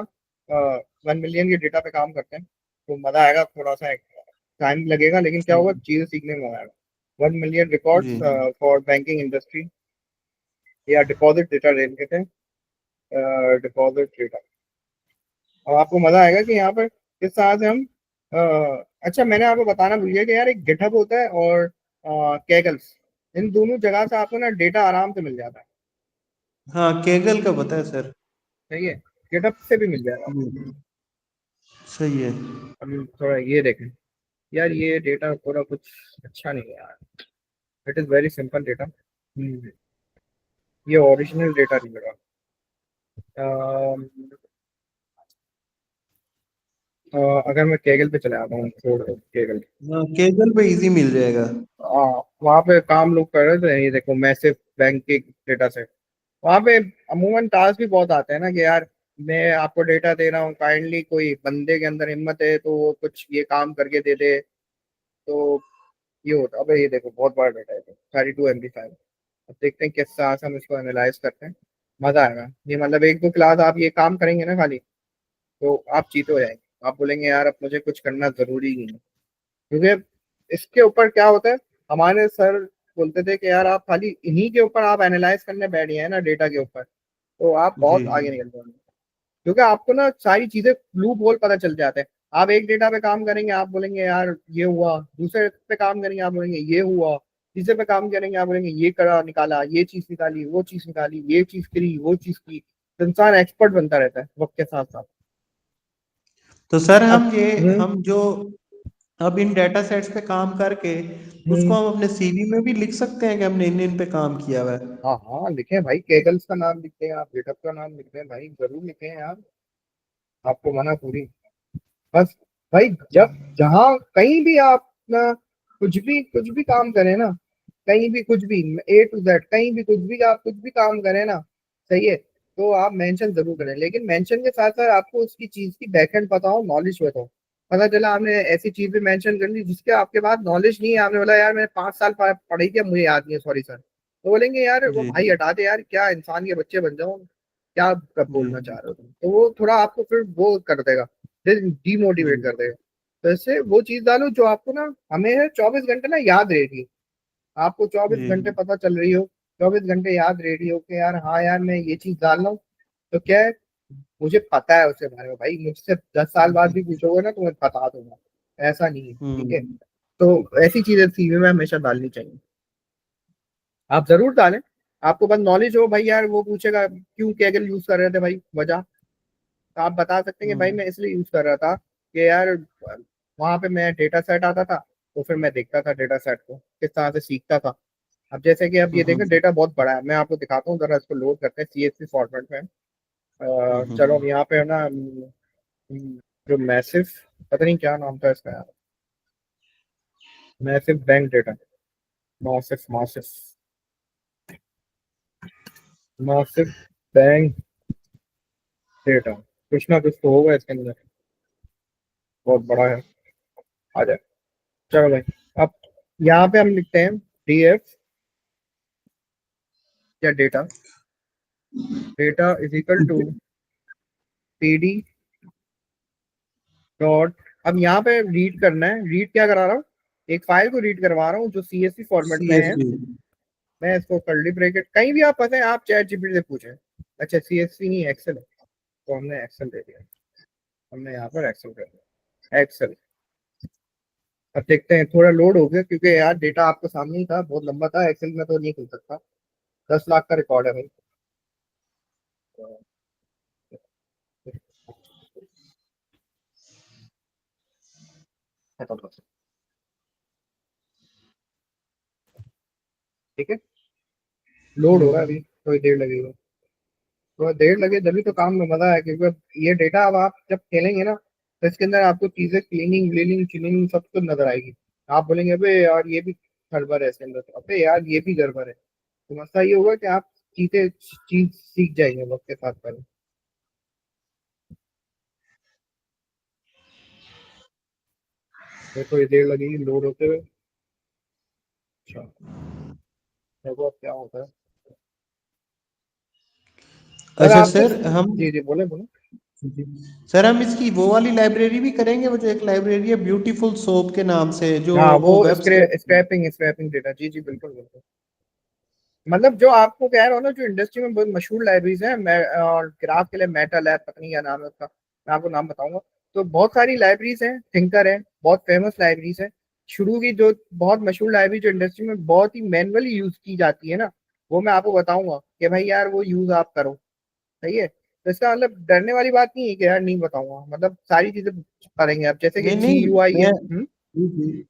1 मिलियन के डेटा पे काम करते हैं तो मजा आएगा थोड़ा सा। टाइम लगेगा लेकिन क्या होगा, ठीक। चीजें सीखने में मजा आएगा। 1 मिलियन रिकॉर्ड्स जी। फॉर बैंकिंग इंडस्ट्री, या डिपॉजिट डेटा ले लेते हैं। डिपॉजिट डेटा, और आपको मजा आएगा कि यहाँ पर किस तरह से हम अच्छा, मैंने आपको बताना भूल गया कि यार एक गिटहब होता है और कैगल्स, इन दोनों जगह से आपको ना डेटा आराम से मिल जाता है। हाँ, केगल का पता है सर। सही है, गिटहब से भी मिल जाएगा। हम्म, सही है। हम थोड़ा ये देखें। यार ये डेटा पूरा कुछ अच्छा नहीं है यार, it is very simple data. ये ओरिजिनल डेटा नहीं लगा। अगर मैं केगल पे चले आता हूँ, छोड़ दो केगल। हाँ, केगल पे इजी मिल जाएगा। वहाँ पे काम लोग कर रहे थे, ये देखो मैसिव बैंकिंग डेटा सेट। वहाँ पे अमूमन टास्क भी बहुत आते हैं ना कि यार मैं आपको डेटा दे रहा हूँ, काइंडली कोई बंदे के अंदर हिम्मत है तो वो कुछ ये काम करके दे दे। तो ये होता है। अबे ये देखो बहुत बड़ा डेटा है, 32 MB फाइल। अब देखते हैं किस तरह से हम इसको एनालाइज करते हैं। मजा आएगा ये, मतलब एक दो क्लास आप ये काम करेंगे ना खाली, तो आप चीते हो जाएंगे। आप बोलेंगे यार अब मुझे कुछ करना जरूरी नहीं है, क्योंकि इसके ऊपर क्या होता है, हमारे सर बोलते थे कि यार आप खाली इन्हीं के ऊपर आप एनालाइज करने बैठ गए हैं ना, डेटा के ऊपर, तो आप जी। बहुत आगे निकल जाएंगे। क्योंकि आपको ना सारी चीजें लूप होल पता चल जाते हैं। आप एक डेटा पे काम करेंगे, आप बोलेंगे यार ये हुआ, दूसरे पे काम करेंगे आप बोलेंगे ये हुआ, तीसरे पे काम करेंगे आप बोलेंगे ये करा, निकाला, ये चीज निकाली, वो चीज निकाली, ये चीज करी, वो चीज की। तो इंसान एक्सपर्ट बनता रहता है वक्त के साथ साथ। तो सर अब हम जो अब इन डेटा सेट्स पे काम करके उसको हम्म हम अपने सीवी में भी लिख सकते हैं कि हमने इन पे काम किया हुआ है? हाँ हाँ लिखे भाई, केगल्स का नाम लिखते हैं आप, गिटहब का नाम लिखते हैं भाई, जरूर लिखे हैं यार। आपको मना पूरी। बस भाई, जब जहाँ कहीं भी आप ना कुछ भी काम करें ना, कहीं भी कुछ भी, A to Z कहीं भी कुछ भी आप कुछ भी काम करें ना, सही है, तो आप मेंशन जरूर करें। लेकिन मेंशन के साथ साथ आपको उसकी चीज की बैकएंड पता हो, नॉलेज बताओ। पता चला आपने ऐसी चीज भी मेंशन कर दी जिसके आपके पास नॉलेज नहीं है, आपने बोला यार मैंने 5 साल पढ़ी थी अब मुझे याद नहीं है, सॉरी सर, तो बोलेंगे यार वो जी। भाई हटा दे यार, क्या इंसान के बच्चे बन जाओ, क्या कब जी। बोलना चाह रहे हो तुम, तो वो थोड़ा आपको फिर वो कर देगा, जी। डीमोटिवेट कर देगा। तो इससे वो चीज डालो जो आपको ना हमें 24 घंटे ना याद रहेगी। आपको 24 घंटे जी। पता चल रही हो, 24 घंटे याद रही हो कि यार हाँ यार मैं ये चीज डाल रहा हूँ, तो क्या है, मुझे पता है उसके बारे में भाई, मुझसे 10 साल बाद भी पूछोगे ना तो मैं बता दूंगा। ऐसा नहीं है, ठीक है। हम्म। तो ऐसी चीजें सीवी में हमेशा डालनी चाहिए। आप जरूर डालें, आपको बस नॉलेज हो भाई। यार वो पूछेगा क्यों कैगल यूज कर रहे थे भाई, वजह, तो आप बता सकते हैं कि भाई हम्म। मैं इसलिए यूज कर रहा था कि यार वहां पे मैं डेटा सेट आता था, तो फिर मैं देखता था डेटा सेट को किस तरह से सीखता था। अब जैसे कि अब ये देखें हम्म। डेटा बहुत बड़ा है, मैं आपको दिखाता हूँ जरा, इसको लोड करते हैं CSV फॉर्मेट में। चलो अब हम्म। यहाँ पे है ना, जो मैसिव, पता नहीं क्या नाम था इसका यार, massive bank data, massive massive massive bank data, कुछ ना कुछ तो होगा इसके अंदर, बहुत बड़ा है। आ जाए, चलो भाई। अब यहाँ पे हम लिखते हैं DF क्या data is equal to pd dot, अब यहाँ पे रीड करना है, रीड क्या करा रहा हूँ, एक फाइल को रीड करवा रहा हूँ जो CSV फॉर्मेट में है। CSV मैं इसको कर्ली ब्रैकेट, कहीं भी आप फंसे आप चैट जीपीटी से पूछें। अच्छा CSV नहीं एक्सेल है, तो हमने एक्सेल दे दिया, हमने यहाँ पर एक्सेल कर दिया, एक्सेल। अब देखते हैं, थोड़ा लोड हो गया क्योंकि यार डेटा आपके सामने ही था, बहुत लंबा था, एक्सेल में तो नहीं खुल सकता, 10 लाख का रिकॉर्ड है भाई। खत्म कर सकते, ठीक है। लोड हो रहा है अभी, थोड़ी देर लगेगी, थोड़ा देर लगे तभी तो काम में मजा है, क्योंकि ये डेटा अब आप जब खेलेंगे ना तो इसके अंदर आपको चीजें क्लीनिंग व्लीनिंग चिलिंग सब कुछ नजर आएगी। आप बोलेंगे अबे यार ये भी गड़बड़ है इसके अंदर, तो अबे यार ये भी गड़बड़ है, तो मसला ये होगा कि आप चीज सीख जाएंगे वक्त के साथ पहले। मेरे को ये देर लगेगी लोड होते हुए। अच्छा देखो अब क्या होता है। सर अच्छा आपसे, सर हम जी जी बोले बोले। सर हम इसकी वो वाली लाइब्रेरी भी करेंगे, वो जो एक लाइब्रेरी है ब्यूटीफुल सोप के नाम से, जो हाँ वो वो वेब स्क्रैप। स्क्रैपिंग डेटा, जी जी बिल्कुल बिल्कुल। मतलब जो आपको कह रहा हूँ ना, जो इंडस्ट्री में बहुत मशहूर लाइब्रेरीज हैं, मैं और ग्राफ के लिए मेटा लैब, पता नहीं क्या नाम है उसका, मैं आपको नाम बताऊंगा। तो बहुत सारी लाइब्रेरीज हैं, थिंकर है, बहुत फेमस लाइब्रेरीज है। शुरू की जो बहुत मशहूर लाइब्रेरी जो इंडस्ट्री में बहुत ही मैनुअली यूज की जाती है ना, वो मैं आपको बताऊंगा कि भाई यार वो यूज आप करो, सही है। तो इसका मतलब डरने वाली बात नहीं है कि यार नहीं बताऊंगा, मतलब सारी चीजें करेंगे आप, जैसे कि नहीं नहीं GUI है। मैं जी, जी।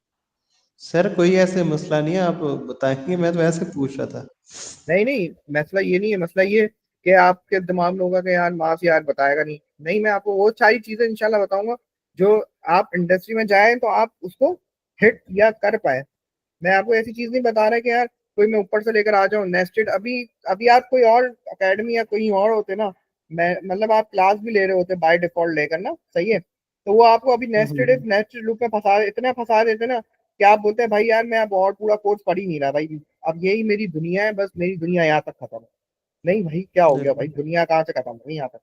सर कोई ऐसे मसला नहीं है, आप बताएंगे, मैं तो ऐसे पूछ रहा था। नहीं नहीं, मसला ये नहीं है, मसला ये कि आपके दिमाग में होगा कि यार माफ यार बताएगा नहीं, नहीं मैं आपको वो सारी चीजें इंशाल्लाह बताऊंगा जो आप इंडस्ट्री में जाएं तो आप उसको हिट या कर पाए। मैं आपको ऐसी चीज नहीं बता रहा कि यार कोई मैं ऊपर से लेकर आ जाऊं नेस्टेड, अभी अभी आप कोई और एकेडमी या कोई और होते ना, मैं मतलब आप क्लास भी ले रहे होते बाय डिफॉल्ट लेकर ना, सही है, तो वो आपको अभी हम्म। नेस्टेड लूप में फंसा देते ना कि आप बोलते हैं भाई यार मैं अब और पूरा कोर्स पढ़ ही नहीं रहा भाई, अब यही मेरी दुनिया है, बस मेरी दुनिया यहाँ तक खत्म है। नहीं भाई क्या हो गया भाई, दुनिया कहाँ से खत्म हुई यहाँ तक।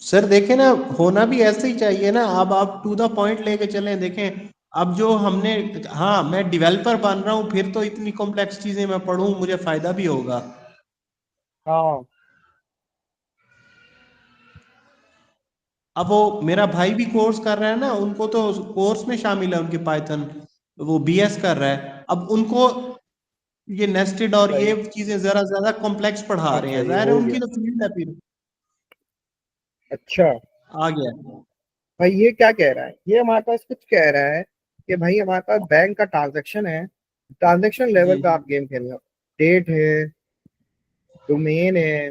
सर देखें ना, होना भी ऐसे ही चाहिए ना, अब आप टू द पॉइंट लेके चलें। देखें अब जो हमने, हाँ मैं डेवलपर बन रहा हूँ, फिर तो इतनी कॉम्प्लेक्स चीजें मैं पढ़ूं, मुझे फायदा भी होगा। हाँ अब वो मेरा भाई भी कोर्स कर रहा है ना, उनको तो कोर्स में शामिल है उनके पाइथन, वो BS कर रहा है, अब उनको ये नेस्टेड और सही, ये चीजें जरा ज्यादा कॉम्प्लेक्स पढ़ा रहे अच्छा हैं, ये जाहिर है हो उनकी गया। तो फील्ड है फिर। अच्छा आ गया। भाई ये क्या कह रहा है, ये हमारे पास कुछ कह रहा है कि भाई हमारे पास बैंक का ट्रांजैक्शन है, ट्रांजैक्शन लेवल जी पे आप गेम खेल रहे हो, डेट है, डोमेन है,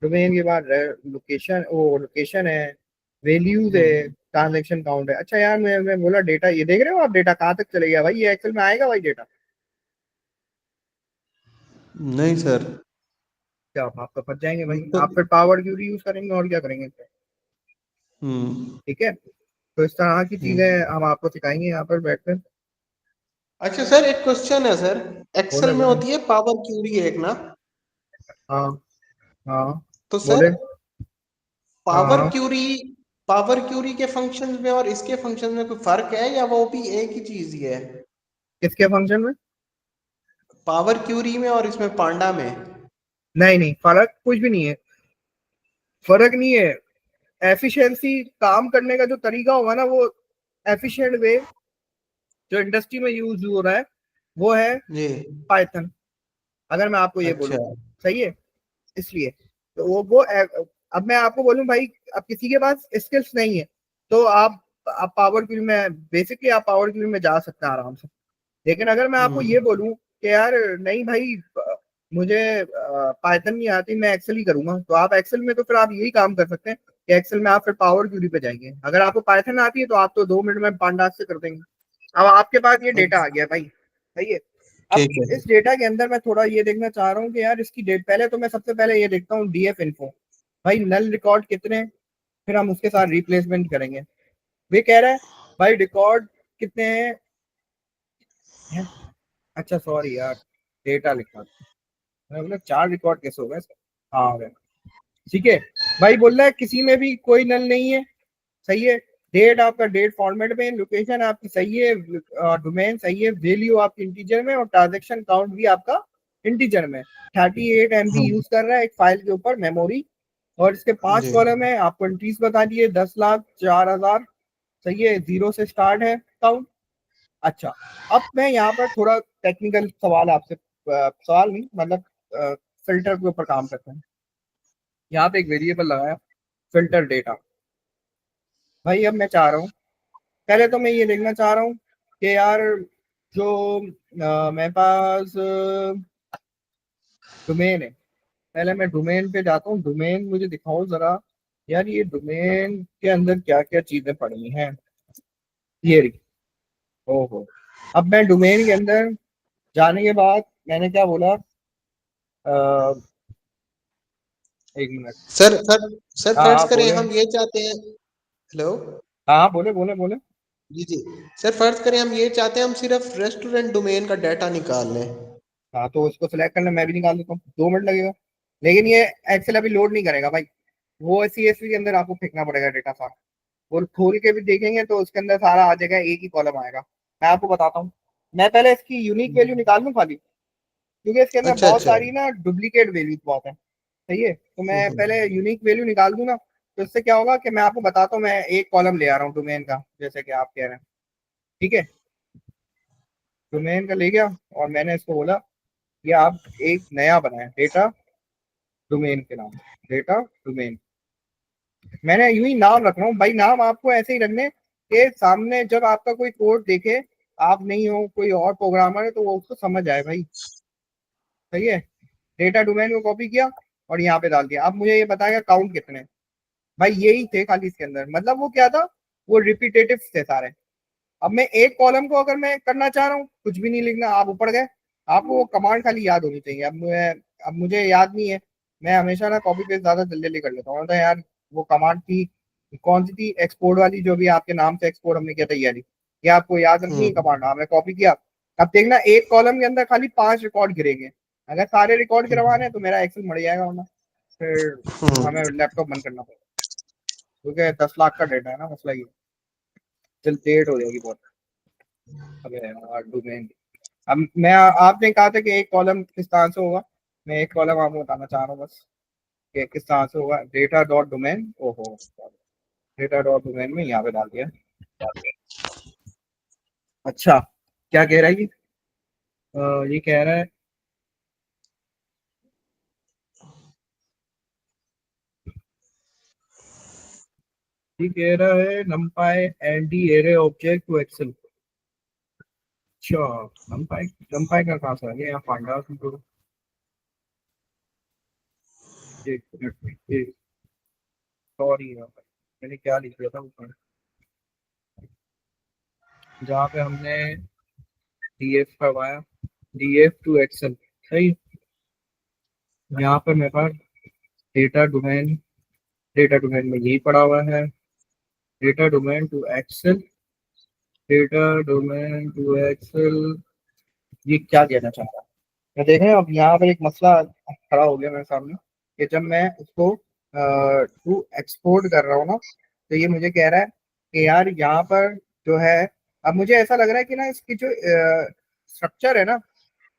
डोमेन के बाद लोकेशन है, वैल्यूज है, हम्म। ट्रांजैक्शन काउंट है। अच्छा यार मैं बोला डेटा, ये देख रहे हो आप डेटा कहाँ तक चले गया भाई, ये एक्सेल में आएगा भाई डेटा। नहीं सर। क्या आप तो फंस जाएंगे भाई, तो आप फिर पावर क्यूरी यूज करेंगे और क्या करेंगे फिर? हम्म। ठीक है, तो इस तरह की चीजें हम्म। हम आपको सिखाएंगे यहाँ पर बैठकर। अच्छा सर एक क्वेश्चन है सर, बोले एक्सेल में बोले। होती है पावर क्यूरी एक ना, हाँ हाँ तो बोले। सर हाँ पावर हाँ, क्यूरी, पावर क्यूरी के फंक्शंस में और इसके फंक्शंस में कोई फर्क है, या वो भी एक ही चीज ही है? किसके फंक्शन में? पावर क्यूरी में और इसमें पांडा में? नहीं नहीं, फर्क कुछ भी नहीं है, फर्क नहीं है। एफिशिएंसी, काम करने का जो तरीका होगा ना, वो एफिशिएंट वे जो इंडस्ट्री में यूज हो रहा है वो है जी। पाइथन, अगर मैं आपको ये अच्छा। बोलूँ, सही है। इसलिए तो अब मैं आपको बोलूं भाई, अब किसी के पास स्किल्स नहीं है तो आप पावर क्यूरी में बेसिकली आप पावर क्यूरी में जा सकते हैं आराम से। लेकिन अगर मैं आपको ये हम्म। बोलूं कि यार नहीं भाई मुझे पाइथन नहीं आती, मैं एक्सेल ही करूंगा, तो आप एक्सेल में तो फिर आप यही काम कर सकते हैं कि एक्सेल में आप फिर पावर क्यूरी पे जाएंगे। अगर आपको पाइथन आती है तो आप तो 2 मिनट में पांडास से कर देंगे। अब आपके पास ये डेटा आ गया भाई, सही है। अब ठीक है। इस डेटा के अंदर मैं थोड़ा ये देखना चाह रहा हूँ कि यार इसकी डेट, पहले तो मैं सबसे पहले ये देखता हूँ DF इन्फो, भाई नल रिकॉर्ड कितने हैं, फिर हम उसके साथ रिप्लेसमेंट करेंगे। वे कह रहा है भाई रिकॉर्ड कितने हैं? अच्छा सॉरी यार, डेटा लिखा, मैं बोला 4 रिकॉर्ड कैसे हो गए सर? हाँ गए। ठीक है भाई, बोल रहा है किसी में भी कोई नल नहीं है, सही है। डेट आपका डेट फॉर्मेट में, लोकेशन आपकी सही है, डोमेन सही है, वैल्यू आपकी इंटीजर में, और ट्रांजेक्शन काउंट भी आपका इंटीजर में। 38 MB यूज कर रहा है एक फाइल के ऊपर मेमोरी, और इसके 5 जी कॉलम है, आपको एंट्रीज बता दिए 10,04,000, सही है, 0 से स्टार्ट है काउंट। अच्छा, अब मैं यहाँ पर थोड़ा टेक्निकल सवाल आपसे, सवाल नहीं मतलब फिल्टर के ऊपर काम करते हैं। यहाँ पे एक वेरिएबल लगाया फिल्टर डेटा। भाई अब मैं चाह रहा हूँ, पहले तो मैं ये देखना चाह रहा हूँ कि यार जो मेरे पास डोमेन है, पहले मैं डोमेन पे जाता हूँ, डोमेन मुझे दिखाओ जरा यार, ये डोमेन के अंदर क्या क्या चीजें पड़ी हैं। ये रही, ओहो। अब मैं डोमेन के अंदर जाने के बाद मैंने क्या बोला, अ, एक मिनट। सर सर सर हाँ फर्ज हाँ करें बोले, हम ये चाहते हैं। हेलो। हाँ हाँ बोले बोले बोले। जी जी। सर फर्ज करें हम ये चाहते हैं हम सिर्फ रेस्टोरेंट डोमेन का डाटा निकाल लें। हाँ तो उसको सिलेक्ट करना मैं भी निकाल देता हूँ, 2 मिनट लगेगा, लेकिन ये एक्सेल अभी लोड नहीं करेगा भाई। वो CSV के अंदर आपको फेंकना पड़ेगा डेटा सारा, और खोल के भी देखेंगे तो उसके अंदर सारा आ जाएगा, एक ही कॉलम आएगा। मैं आपको बताता हूँ, मैं पहले इसकी यूनिक वैल्यू निकाल लूँ खाली, क्योंकि इसके अंदर अच्छा बहुत अच्छा। सारी ना डुप्लीकेट वैल्यूज बहुत है, सही है। तो मैं हम्म। पहले यूनिक वैल्यू निकाल दूँ ना, तो इससे क्या होगा कि मैं आपको बताता हूँ, मैं एक कॉलम ले आ रहा हूँ डोमेन का, जैसे कि आप कह रहे हैं, ठीक है। डोमेन का ले गया, और मैंने इसको बोला कि आप एक नया बनाए डेटा डोमेन के नाम, डेटा डोमेन। मैंने यूं ही नाम रख रहा हूँ भाई, नाम आपको ऐसे ही रखने के सामने जब आपका कोई कोड देखे, आप नहीं हो कोई और प्रोग्रामर है, तो वो उसको समझ आए भाई, सही है। डेटा डोमेन को कॉपी किया और यहाँ पे डाल दिया। अब मुझे ये बताएगा काउंट कितने, भाई यही थे खाली इसके अंदर, मतलब वो क्या था, वो रिपीटेटिव थे सारे। अब मैं एक कॉलम को अगर मैं करना चाह रहा हूँ, कुछ भी नहीं लिखना, आप ऊपर गए, आपको वो कमांड खाली याद होनी चाहिए। अब मुझे याद नहीं है, मैं हमेशा ना कॉपी पेस्ट ज्यादा जल्दी जल्दी कर लेता हूँ, तो यार वो कमांड थी, कौन सी थी, एक्सपोर्ट वाली, जो भी आपके नाम से एक्सपोर्ट हमने किया तैयारी, ये आपको याद रखनी है हम्म कमांड। हाँ मैं कॉपी किया, अब देखना एक कॉलम के अंदर खाली 5 रिकॉर्ड गिरेंगे, अगर सारे रिकॉर्ड गिरवाने हैं तो मेरा एक्सेल मर जाएगा, वरना फिर हमें हम्म। लैपटॉप बंद करना पड़ेगा, क्योंकि 10 लाख का डेटा है ना, मसला ये, चल लेट हो जाएगी बहुत। अबे यार डोमेन, अब मैं, आपने कहा था कि एक कॉलम किस तरह से होगा, मैं एक कॉलम आपको बताना चाह रहा हूँ बस, कि किस तरह से होगा। डेटा डॉट डोमेन, ओहो, डेटा डॉट डोमेन में यहाँ पे डाल दिया। अच्छा, क्या कह रहा है ये, ये कह रहा है, ये कह रहा है numpy nd array object to excel। अच्छा, numpy, numpy का कहाँ से आ गया यहाँ, पांडा एक मिनट, सॉरी मैंने क्या लिख दिया था ऊपर, जहाँ पे हमने df करवाया, df टू एक्सेल, सही। यहाँ पर मेरे पास डेटा डोमेन, डेटा डोमेन में यही पड़ा हुआ है, data domain to Excel, data domain to Excel, ये क्या देना चाह रहा है। मैं देख रहे हैं, अब यहाँ पर एक मसला खड़ा हो गया मेरे सामने, कि जब मैं उसको टू एक्सपोर्ट कर रहा हूँ ना, तो ये मुझे कह रहा है कि यार यहाँ पर जो है, अब मुझे ऐसा लग रहा है कि ना इसकी जो स्ट्रक्चर है ना,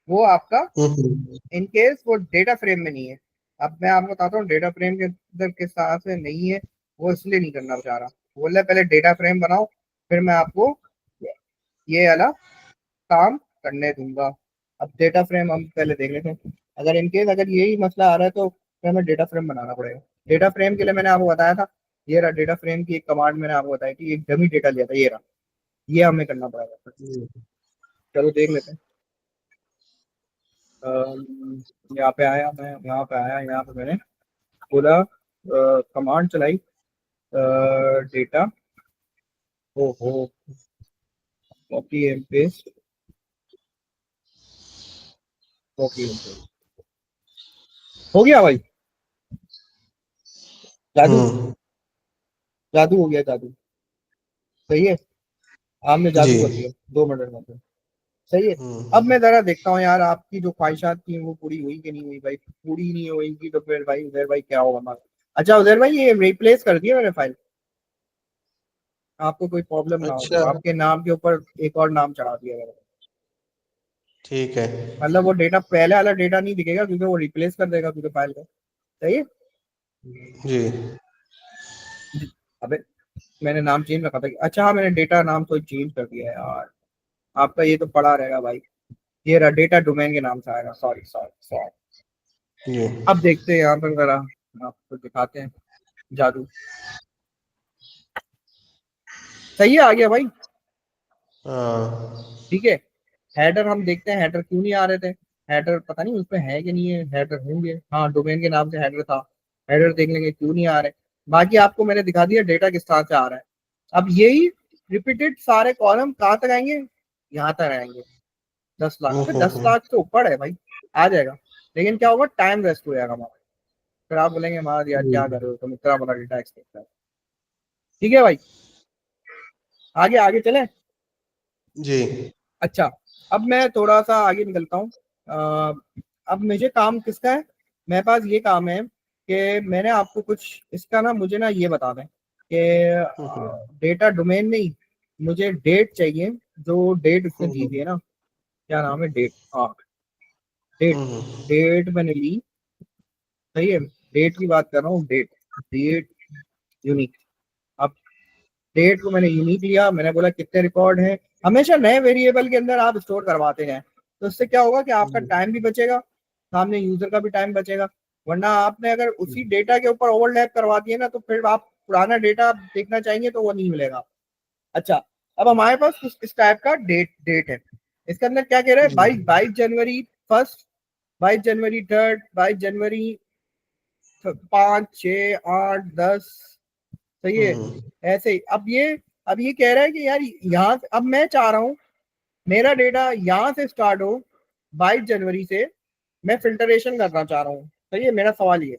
वो आपका हम्म। इन केस वो डेटा फ्रेम में नहीं है। अब मैं आपको बताता हूँ डेटा फ्रेम के अंदर किस तरह से नहीं है, वो इसलिए नहीं करना चाह रहा, बोल रहा है पहले डेटा फ्रेम बनाओ, फिर मैं आपको ये वाला काम करने दूंगा। अब डेटा फ्रेम हम पहले देख लेते हैं, अगर इनकेस अगर यही मसला आ रहा है तो फिर हमें डेटा फ्रेम बनाना पड़ेगा। डेटा फ्रेम के लिए मैंने आपको बताया था, ये रहा डेटा फ्रेम की एक कमांड मैंने आपको बताई थी, एक डमी डेटा लिया था, ये रहा, ये हमें करना पड़ेगा। चलो देख लेते हैं। यहाँ पे आया, मैं यहाँ पे आया, यहाँ पे मैंने बोला कमांड चलाई, डेटा, ओहो, copy and paste, copy and paste, हो गया भाई, जादू, हम्म। जादू हो गया, जादू, सही है, आपने जी। जादू कर दिया 2 मिनट में। सही है। अब मैं जरा देखता हूँ यार आपकी जो ख्वाहिशात थी वो पूरी हुई कि नहीं हुई भाई। पूरी नहीं होगी तो फिर भाई उजैर भाई क्या होगा हमारा। अच्छा उजैर भाई ये रिप्लेस कर दिया मैंने फाइल, आपको कोई प्रॉब्लम ना हो तो अच्छा आपके नाम के ऊपर एक और नाम चढ़ा दिया मैंने। ठीक है। मतलब वो डेटा पहले वाला डेटा नहीं दिखेगा क्योंकि वो रिप्लेस कर देगा पूरे फाइल को। सही है। जी अबे मैंने नाम चेंज रखा था अच्छा हाँ मैंने डेटा नाम तो चेंज कर दिया है यार। आपका ये तो पड़ा रहेगा भाई। ये रहा डेटा डोमेन के नाम से आएगा। Sorry sorry sorry. जी अब देखते हैं यहाँ पर जरा आपको दिखाते हैं जादू। सही है आ गया भाई। हाँ ठीक है। हेडर हम देखते हैं हेडर क्यों नहीं आ रहे थे। हेडर पता नहीं उसमें है कि नहीं है। हेडर होंगे हाँ डोमेन के नाम से हेडर था। हेडर देख लेंगे क्यों नहीं आ रहे। बाकी आपको मैंने दिखा दिया डेटा किस तरह से आ रहा है। अब यही रिपीटेड सारे कॉलम कहाँ तक आएंगे, यहाँ तक आएंगे। 10 लाख फिर 10 लाख से ऊपर है भाई। आ जाएगा। लेकिन क्या होगा टाइम वेस्ट हो जाएगा हमारा। फिर आप बोलेंगे हमारा यार क्या कर रहे हो तुम इतना बड़ा डेटा एक्सपेक्ट कर। ठीक है भाई आगे आगे चले। जी अच्छा अब मैं थोड़ा सा आगे निकलता हूँ। अब मुझे काम किसका है। मेरे पास ये काम है कि मैंने आपको कुछ इसका ना मुझे ना ये बता दें कि डेटा डोमेन नहीं मुझे डेट चाहिए। जो डेट उसने दी हुई है ना क्या नाम है डेट हाँ डेट। डेट मैंने ली। सही है। डेट की बात कर रहा हूँ डेट। Date unique. अब डेट को मैंने यूनिक लिया मैंने बोला कितने रिकॉर्ड हैं। हमेशा नए वेरिएबल के अंदर आप स्टोर करवाते हैं तो इससे क्या होगा कि आपका टाइम भी बचेगा सामने यूजर का भी टाइम बचेगा। वरना आपने अगर उसी डेटा के ऊपर ओवरलैप करवा दिए ना तो फिर आप पुराना डेटा देखना चाहेंगे तो वो नहीं मिलेगा। अच्छा अब हमारे पास कुछ इस टाइप का डेट डेट है। इसके अंदर क्या कह रहा है 22 जनवरी 1, 22 जनवरी 3, 22 जनवरी 5, 6, 8, 10। सही है। ऐसे ही अब ये कह रहा है कि यार यहाँ अब मैं चाह रहा हूँ मेरा डेटा यहाँ से स्टार्ट हो 22 जनवरी से। मैं फिल्टरेशन करना चाह रहा हूँ। सही है मेरा सवाल ये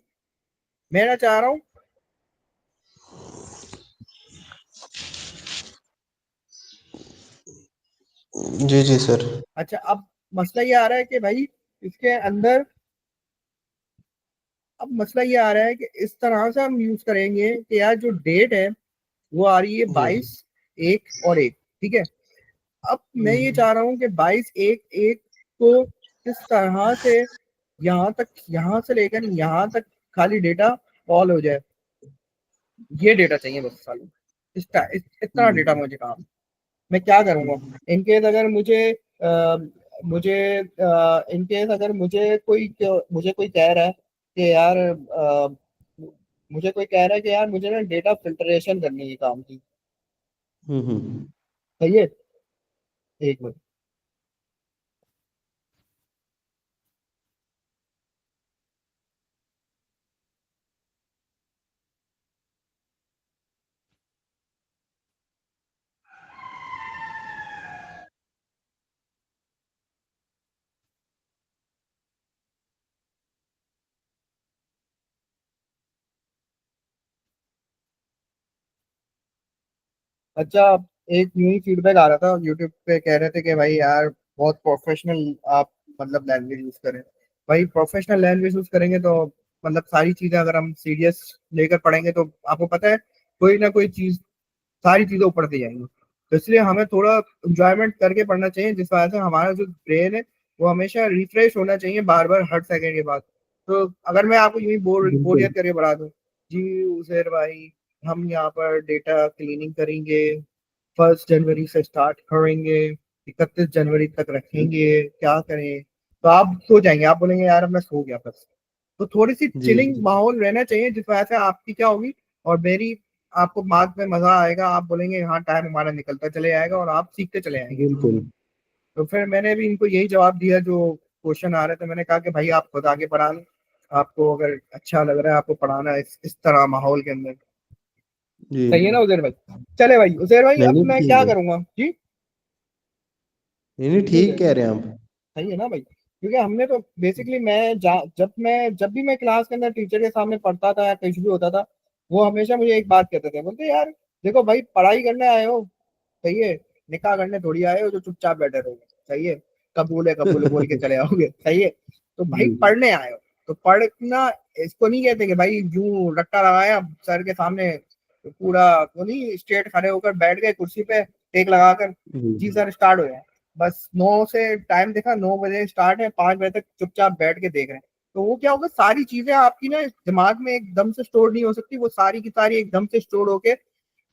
मैं चाह रहा हूँ। जी जी सर। अच्छा अब मसला ये आ रहा है कि भाई इसके अंदर अब मसला ये आ रहा है कि इस तरह से हम यूज करेंगे कि यार जो डेट है वो आ रही है जी 22 1 और 1। ठीक है। अब मैं ये चाह रहा हूँ कि 22 1 1 को किस तरह से यहाँ से लेकर यहाँ तक खाली डेटा कॉल हो जाए। ये डेटा चाहिए बस सालों इतना डेटा मुझे काम। मैं क्या करूँगा इनकेस अगर मुझे इनकेस अगर मुझे कोई कह रहा है कि यार मुझे कोई कह रहा है कि यार मुझे ना डेटा फिल्टरेशन करनी है काम की। सही है। एक मिनट। अच्छा एक न्यू फीडबैक आ रहा था यूट्यूब पे कह रहे थे कि भाई यार बहुत प्रोफेशनल आप मतलब लैंग्वेज यूज करें। भाई प्रोफेशनल लैंग्वेज यूज करेंगे तो मतलब सारी चीजें अगर हम सीरियस लेकर पढ़ेंगे तो आपको पता है कोई ना कोई चीज सारी चीजें ऊपर से जाएंगी। तो इसलिए हमें थोड़ा इंजॉयमेंट करके पढ़ना चाहिए जिस वजह से हमारा जो ब्रेन है वो हमेशा रिफ्रेश होना चाहिए बार बार हर सेकंड के बाद। तो अगर मैं आपको यूं ही बिल्कुल बोरियत करके बढ़ा दूं जी उसेर भाई हम यहाँ पर डेटा क्लीनिंग करेंगे 1 जनवरी से स्टार्ट करेंगे 31 जनवरी तक रखेंगे क्या करें। तो आप सो जाएंगे आप बोलेंगे यार अब मैं सो गया बस। तो थोड़ी सी जी चिलिंग माहौल रहना चाहिए जिस वजह से आपकी क्या होगी और मेरी आपको मार्क्स में मजा आएगा। आप बोलेंगे हाँ टाइम हमारा निकलता चले जाएगा और आप सीखते चले जाएंगे। बिल्कुल तो फिर मैंने भी इनको यही जवाब दिया जो क्वेश्चन आ रहे थे। मैंने कहा कि भाई आप खुद आगे पढ़ा लो। आपको अगर अच्छा लग रहा है आपको पढ़ाना इस तरह माहौल के अंदर। जी सही है ना उजैर भाई। चले भाई उजैर भाई नहीं अब नहीं मैं ठीक क्या है। करूंगा जी। नहीं नहीं ठीक है ठीक कह रहे हैं आप। सही है ना भाई क्योंकि हमने तो बेसिकली जब भी मैं क्लास के अंदर टीचर के सामने पढ़ता था या कुछ भी होता था वो हमेशा मुझे एक बात कहते थे बोलते यार देखो भाई पढ़ाई करने आए हो। सही है। निकाह करने थोड़ी आए हो जो चुपचाप बैठे रहोगे। सही है, कबूल है बोल के चले आओगे, सही है। तो भाई पढ़ने आए हो तो पढ़ना, इसको नहीं कहते कि भाई यूं रट्टा लगाया सर के सामने, पूरा वो नहीं स्ट्रेट खड़े होकर बैठ गए कुर्सी पे टेक लगाकर, जी सर स्टार्ट हो जाए, बस 9 से टाइम देखा, 9 बजे स्टार्ट है, 5 बजे तक चुपचाप बैठ के देख रहे हैं, तो वो क्या होगा, सारी चीजें आपकी ना दिमाग में एकदम से स्टोर नहीं हो सकती, वो सारी की सारी एकदम से स्टोर होके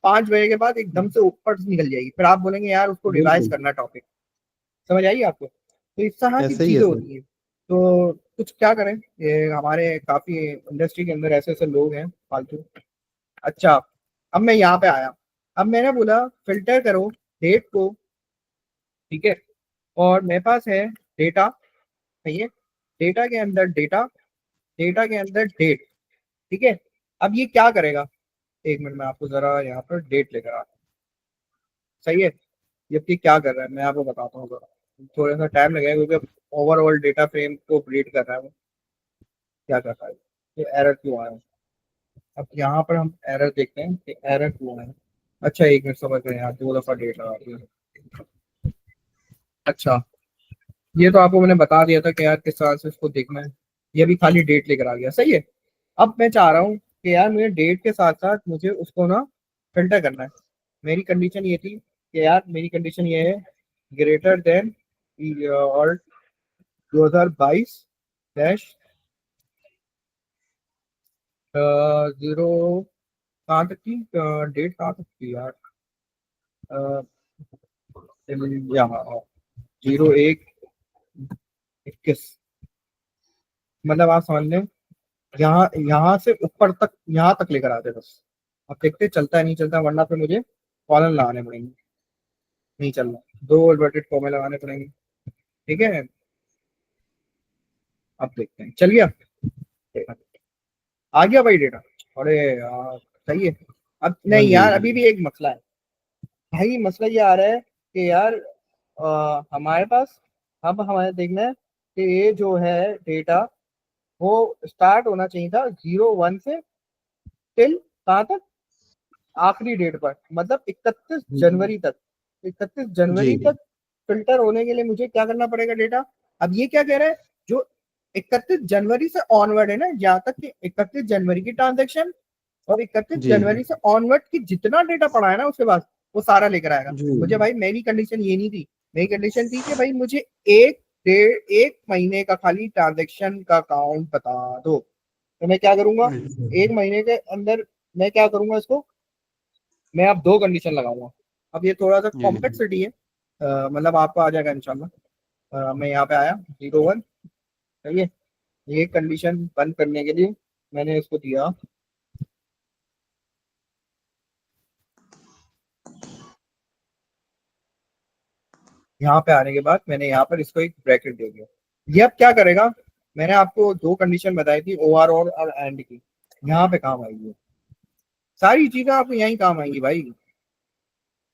5 बजे के बाद एकदम से ऊपर से निकल जाएगी, फिर आप बोलेंगे यार उसको रिवाइज करना टॉपिक, समझ आइए आपको। तो इस तरह की ऐसा ही है चीजें सर। होती है। तो कुछ क्या करें, ये हमारे काफी इंडस्ट्री के अंदर ऐसे ऐसे लोग हैं फालतू। अच्छा, अब मैं यहाँ पे आया, अब मैंने बोला फिल्टर करो डेट को, ठीक है, और मेरे पास है डेटा, सही है, डेटा के अंदर डेटा, डेटा के अंदर डेट, ठीक है। अब ये क्या करेगा, एक मिनट में आपको जरा यहाँ पर डेट लेकर आता हूँ, सही है। ये क्या कर रहा है मैं आपको बताता हूँ, जरा थोड़ा सा टाइम लगेगा क्योंकि ओवरऑल डेटा फ्रेम को रीड कर रहा है वो, क्या कर रहा है, ये एरर क्यों आया। अब यहाँ पर हम एरर देखते हैं कि एरर क्यों आया। अच्छा एक मिनट, समझ गए यार, 2 दफा डेट लगा दिया। अच्छा, ये तो आपको मैंने बता दिया था कि यार किस तरह से इसको देखना है, ये भी खाली डेट लेकर आ गया, सही है। अब मैं चाह रहा हूँ कि यार मुझे डेट के साथ साथ मुझे उसको ना फिल्टर करना है। मेरी कंडीशन ये थी कि यार मेरी कंडीशन ये है, ग्रेटर देन और 2022 डैश 0, कहाँ तक की डेट, कहाँ तक की यार, अ, यहाँ 01/21, मतलब आप समझ लें यहाँ यहाँ से ऊपर तक, यहाँ तक लेकर आते बस। अब देखते चलता है नहीं चलता, वरना फिर मुझे कॉलन लगाने पड़ेंगे, नहीं चल रहा, 2 इन्वर्टेड कॉमे लगाने पड़ेंगे, ठीक है। अब देखते हैं, चल गया, देखा, आ गया भाई डेटा, अरे यार सही है। अब हाँ नहीं जी। यार, अभी भी एक मसला है भाई, मसला ये आ रहा है कि यार हमारे पास, अब हमारे देखना है कि ये जो है डेटा, वो स्टार्ट होना चाहिए था 01 से टिल कहाँ तक, आखिरी डेट पर, मतलब 31 जनवरी तक, 31 जनवरी जी तक फिल्टर होने के लिए मुझे क्या करना पड़ेगा डेटा। अब ये क्या कह रहा है, जो 31 जनवरी से ऑनवर्ड है ना, यहाँ तक कि 31 जनवरी की ट्रांजेक्शन और इकतीस जी जनवरी से ऑनवर्ड की जितना डेटा पड़ा है ना उसके बाद, वो सारा लेकर आएगा। जी मुझे भाई मेरी कंडीशन ये नहीं थी, मेरी कंडीशन थी कि भाई मुझे एक महीने का खाली ट्रांजेक्शन का काउंट बता दो। तो मैं क्या करूंगा, एक महीने के अंदर मैं क्या करूंगा इसको, मैं अब 2 कंडीशन लगाऊंगा। अब ये थोड़ा सा जी कॉम्प्लेक्सिटी है, मतलब आपको आ जाएगा इंशाल्लाह। मैं यहाँ पे आया 01, सही है, ये कंडीशन बंद करने के लिए मैंने इसको दिया, यहाँ पे आने के बाद मैंने यहाँ पर इसको एक ब्रैकेट दे दिया। ये अब क्या करेगा, मैंने आपको 2 कंडीशन बताई थी, ओवरऑल और एंड की, यहाँ पे काम आएगी, सारी चीजें आपको यही काम आएंगी भाई,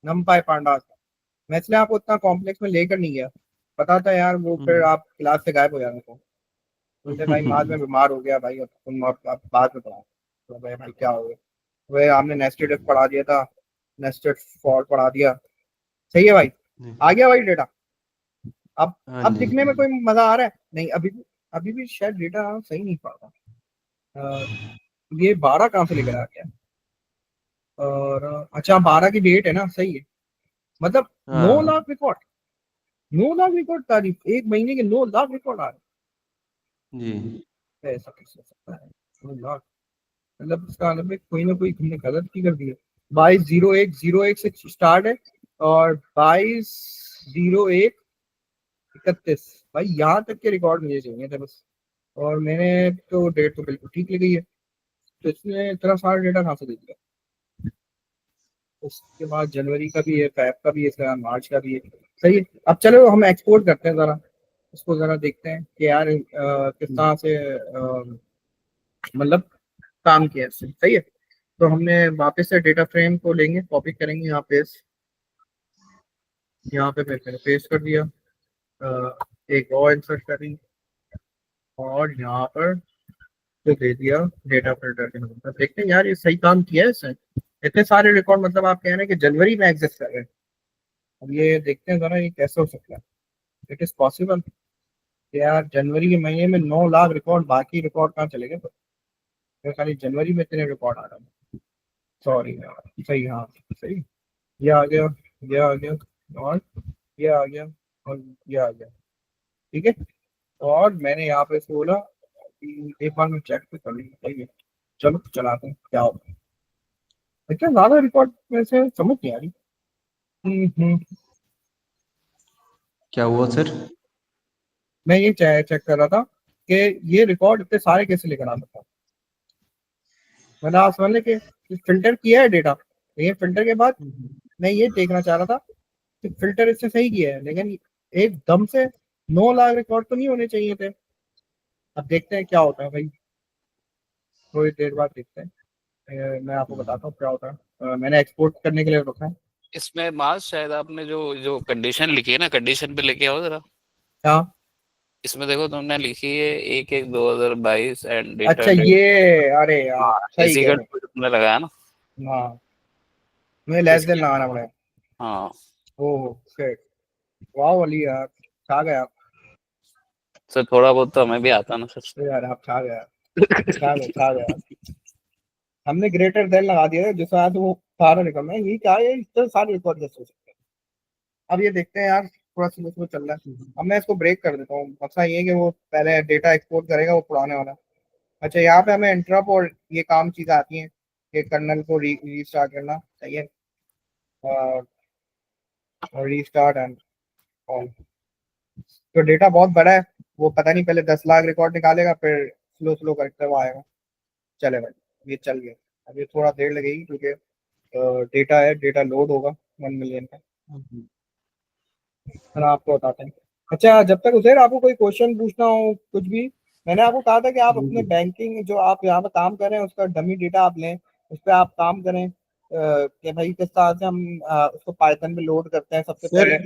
नमपाई पांडा। मैं इसलिए आपको उतना कॉम्प्लेक्स में लेकर नहीं गया, पता था यार वो फिर आप क्लास से गायब हो जाने को, बोलते भाई बाद में बीमार हो गया भाई, अब तुम अब बाद में पढ़ा, तो भाई भाई क्या हो गया, वही आपने नेस्टेड इफ पढ़ा दिया था, नेस्टेड फॉर पढ़ा दिया, सही है भाई। आ गया भाई डेटा, अब हाँ अब जी। दिखने में कोई मजा आ रहा है नहीं, अभी भी शायद डेटा सही नहीं पड़ रहा। अ, ये 12 कहाँ से लेकर आ गया, और अच्छा 12 की डेट है ना, सही है, मतलब 9 लाख हाँ रिकॉर्ड, 9 लाख रिकॉर्ड तारीफ, एक महीने के 9 लाख रिकॉर्ड आ जी रहे हैं, ऐसा कैसे हो सकता है, 9 लाख, मतलब इसका मतलब है कोई ना कोई तुमने गलत ही कर दिया। 22/01/01 से स्टार्ट है, और 22/01/31, भाई यहाँ तक के रिकॉर्ड मुझे चाहिए थे बस, और मैंने तो डेट तो बिल्कुल ठीक लिखी है, तो इसने इतना सारा डेटा कहाँ से दे दिया। उसके बाद जनवरी का भी है, फेब का भी है, इसके बाद मार्च का भी है, सही है। अब चलो हम एक्सपोर्ट करते हैं जरा, उसको जरा देखते हैं कि यार किस तरह से मतलब काम किया इससे, सही है। तो हमने वापस से डेटा फ्रेम को लेंगे, कॉपी करेंगे, यहाँ पे मैंने पेस्ट कर दिया, एक और इंसर्ट करेंगे, और यहाँ पर तो दे दिया डेटा फिल्टर के नंबर, देखते हैं यार ये सही काम किया है इसने, इतने सारे रिकॉर्ड, मतलब आप कह रहे हैं कि जनवरी में एग्जिस्ट कर रहे हैं। अब ये देखते हैं जरा ये कैसे हो सकता है। इट इज पॉसिबल यार, जनवरी के महीने में 9 लाख रिकॉर्ड, बाकी रिकॉर्ड कहाँ चले गए? तो खाली जनवरी में इतने रिकॉर्ड आ रहे हैं। सॉरी यार, सही, हाँ सही। ये आ गया, ये आ गया, और ये आ गया, और ये आ गया, ठीक है। और मैंने यहाँ पे से बोला कि एक बार मैं चेक भी कर लूँगा, सही है। चलो चलाते हैं क्या होता है। इतना ज्यादा रिकॉर्ड में से समझ नहीं आ रही। हम्म। क्या हुआ सर? मैं ये चेक कर रहा था कि ये रिकॉर्ड इतने सारे कैसे लेकर आ सकता हूँ। मैंने आप समझ लें कि फिल्टर किया है डेटा, ये फिल्टर के बाद मैं ये देखना चाह रहा था कि फिल्टर इससे सही किया है, लेकिन एकदम से 9 लाख रिकॉर्ड तो नहीं होने चाहिए थे। अब देखते हैं क्या होता है भाई, थोड़ी देर बाद देखते हैं। मैं आपको बताता हूँ क्या होता है। मैंने एक्सपोर्ट करने के लिए रखा है। इसमें मास शायद आपने जो जो कंडीशन लिखी है ना, कंडीशन पे लेके आओ जरा। क्या? इसमें देखो तुमने लिखी है 1/1/2022 एंड अच्छा रिटर्न डेट। ये, अरे यार हाँ, सही इसी कह का रहे तुमने लगाया ना। हो। हाँ, मुझे लेस देन इसकी लगाना पड़ेगा। हाँ, ओह शिट, वाह वाली यार, छा गया आप। सर थोड़ा बहुत तो हमें भी आता ना सर। तो यार आप छा गया, छा गया। हमने ग्रेटर देन लगा दिया है, जिस बाद वो सारा निकलना है। ये क्या है, इतने सारे रिकॉर्ड कैसे हो सकते हैं? अब ये देखते हैं यार, थोड़ा स्लो स्लो चल रहा है। अब मैं इसको ब्रेक कर देता हूँ। मसला ये है कि वो पहले डेटा एक्सपोर्ट करेगा, वो पुराने वाला। अच्छा, यहाँ पे हमें इंटरप्ट और ये काम चीजें आती हैं कि कर्नल को रीस्टार्ट करना चाहिए, और रीस्टार्ट एंड ऑल। तो डेटा बहुत बड़ा है, वो पता नहीं पहले 10 लाख रिकॉर्ड निकालेगा, फिर स्लो स्लो करके वो आएगा। चले भाई, ये चल गया। अब ये थोड़ा देर लगेगी क्योंकि डेटा है, डेटा लोड होगा 1 मिलियन का। फिर आपको बताते हैं। अच्छा, जब तक उसे आपको कोई क्वेश्चन पूछना हो कुछ भी, मैंने आपको कहा था कि आप अपने बैंकिंग जो आप यहाँ पे काम कर रहे हैं उसका डमी डेटा आप लें, उस पर आप काम करें, कि भाई किस तरह से हम उसको पाइथन में लोड करते हैं सबसे सर पहले।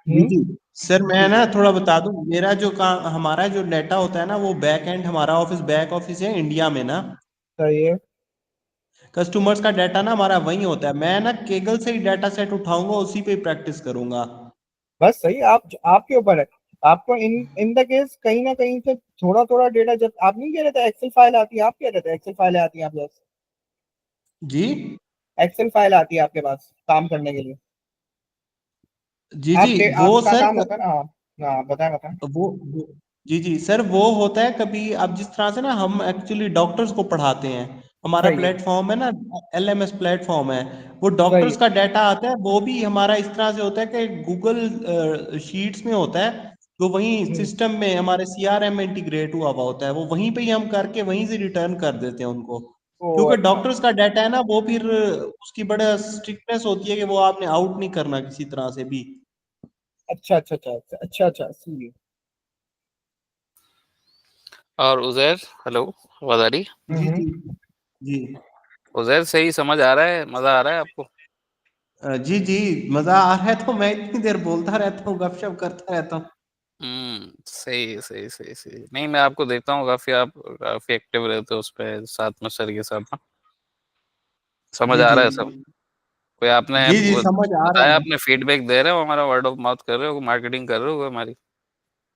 जी जी सर, मैं जी ना जी। थोड़ा बता दूं, मेरा जो काम, हमारा जो डाटा होता है ना, वो बैक एंड, हमारा ऑफिस बैक ऑफिस है इंडिया में ना। सही है। कस्टमर्स का डाटा ना हमारा वहीं होता है। मैं ना केगल से ही डाटा सेट उठाऊंगा, उसी पे प्रैक्टिस करूंगा। बस सही, आप आपके ऊपर है। आपको इन इन द केस कहीं ना कहीं से थोड़ा थोड़ा डेटा, जब आप नहीं कह रहे थे एक्सेल फाइल आती है, आप कह रहे थे एक्सेल फाइल आती है आपके पास, जी एक्सेल फाइल आती है आपके पास काम करने के लिए। जी जी, वो आपका सर, काम होता है ना, हाँ। हाँ बताएं बताएं। वो जी जी सर, वो होता है कभी, अब जिस तरह से ना हम एक्चुअली डॉक्टर्स को पढ़ाते हैं, हमारा सही है। प्लेटफॉर्म है ना, LMS प्लेटफॉर्म है, वो सही डॉक्टर्स है। का डाटा आता है, वो भी हमारा इस तरह से होता है कि गूगल शीट्स में होता है, जो वहीं हम्म। सिस्टम में हमारे CRM में इंटीग्रेट हुआ हुआ होता है, वो वहीं पे ही हम करके वहीं से रिटर्न कर देते हैं उनको। ओ क्योंकि अच्छा। डॉक्टर्स का डाटा है ना, वो फिर उसकी बड़ा स्ट्रिक्टनेस होती है कि वो आपने आउट नहीं करना किसी तरह से भी। अच्छा अच्छा अच्छा अच्छा अच्छा अच्छा, सही है। और उजैर, हेलो, आवाज आ रही? जी हम्म। जी जी। उजैर सही समझ आ रहा है, मजा आ रहा है आपको? जी जी, मजा आ रहा है, तो मैं इतनी देर बोलता रहता हूँ, गपशप करता रहता हूँ। सही सही सही सही। नहीं, मैं आपको देखता हूँ, काफी आप काफी एक्टिव रहते हो उस पे साथ में सर के साथ ना। समझ जी आ जी रहा है सब। कोई आपने जी जी, समझ आ रहा बताया, है। आपने फीडबैक दे रहे हो, हमारा वर्ड ऑफ माउथ कर रहे हो, मार्केटिंग कर रहे हो हमारी?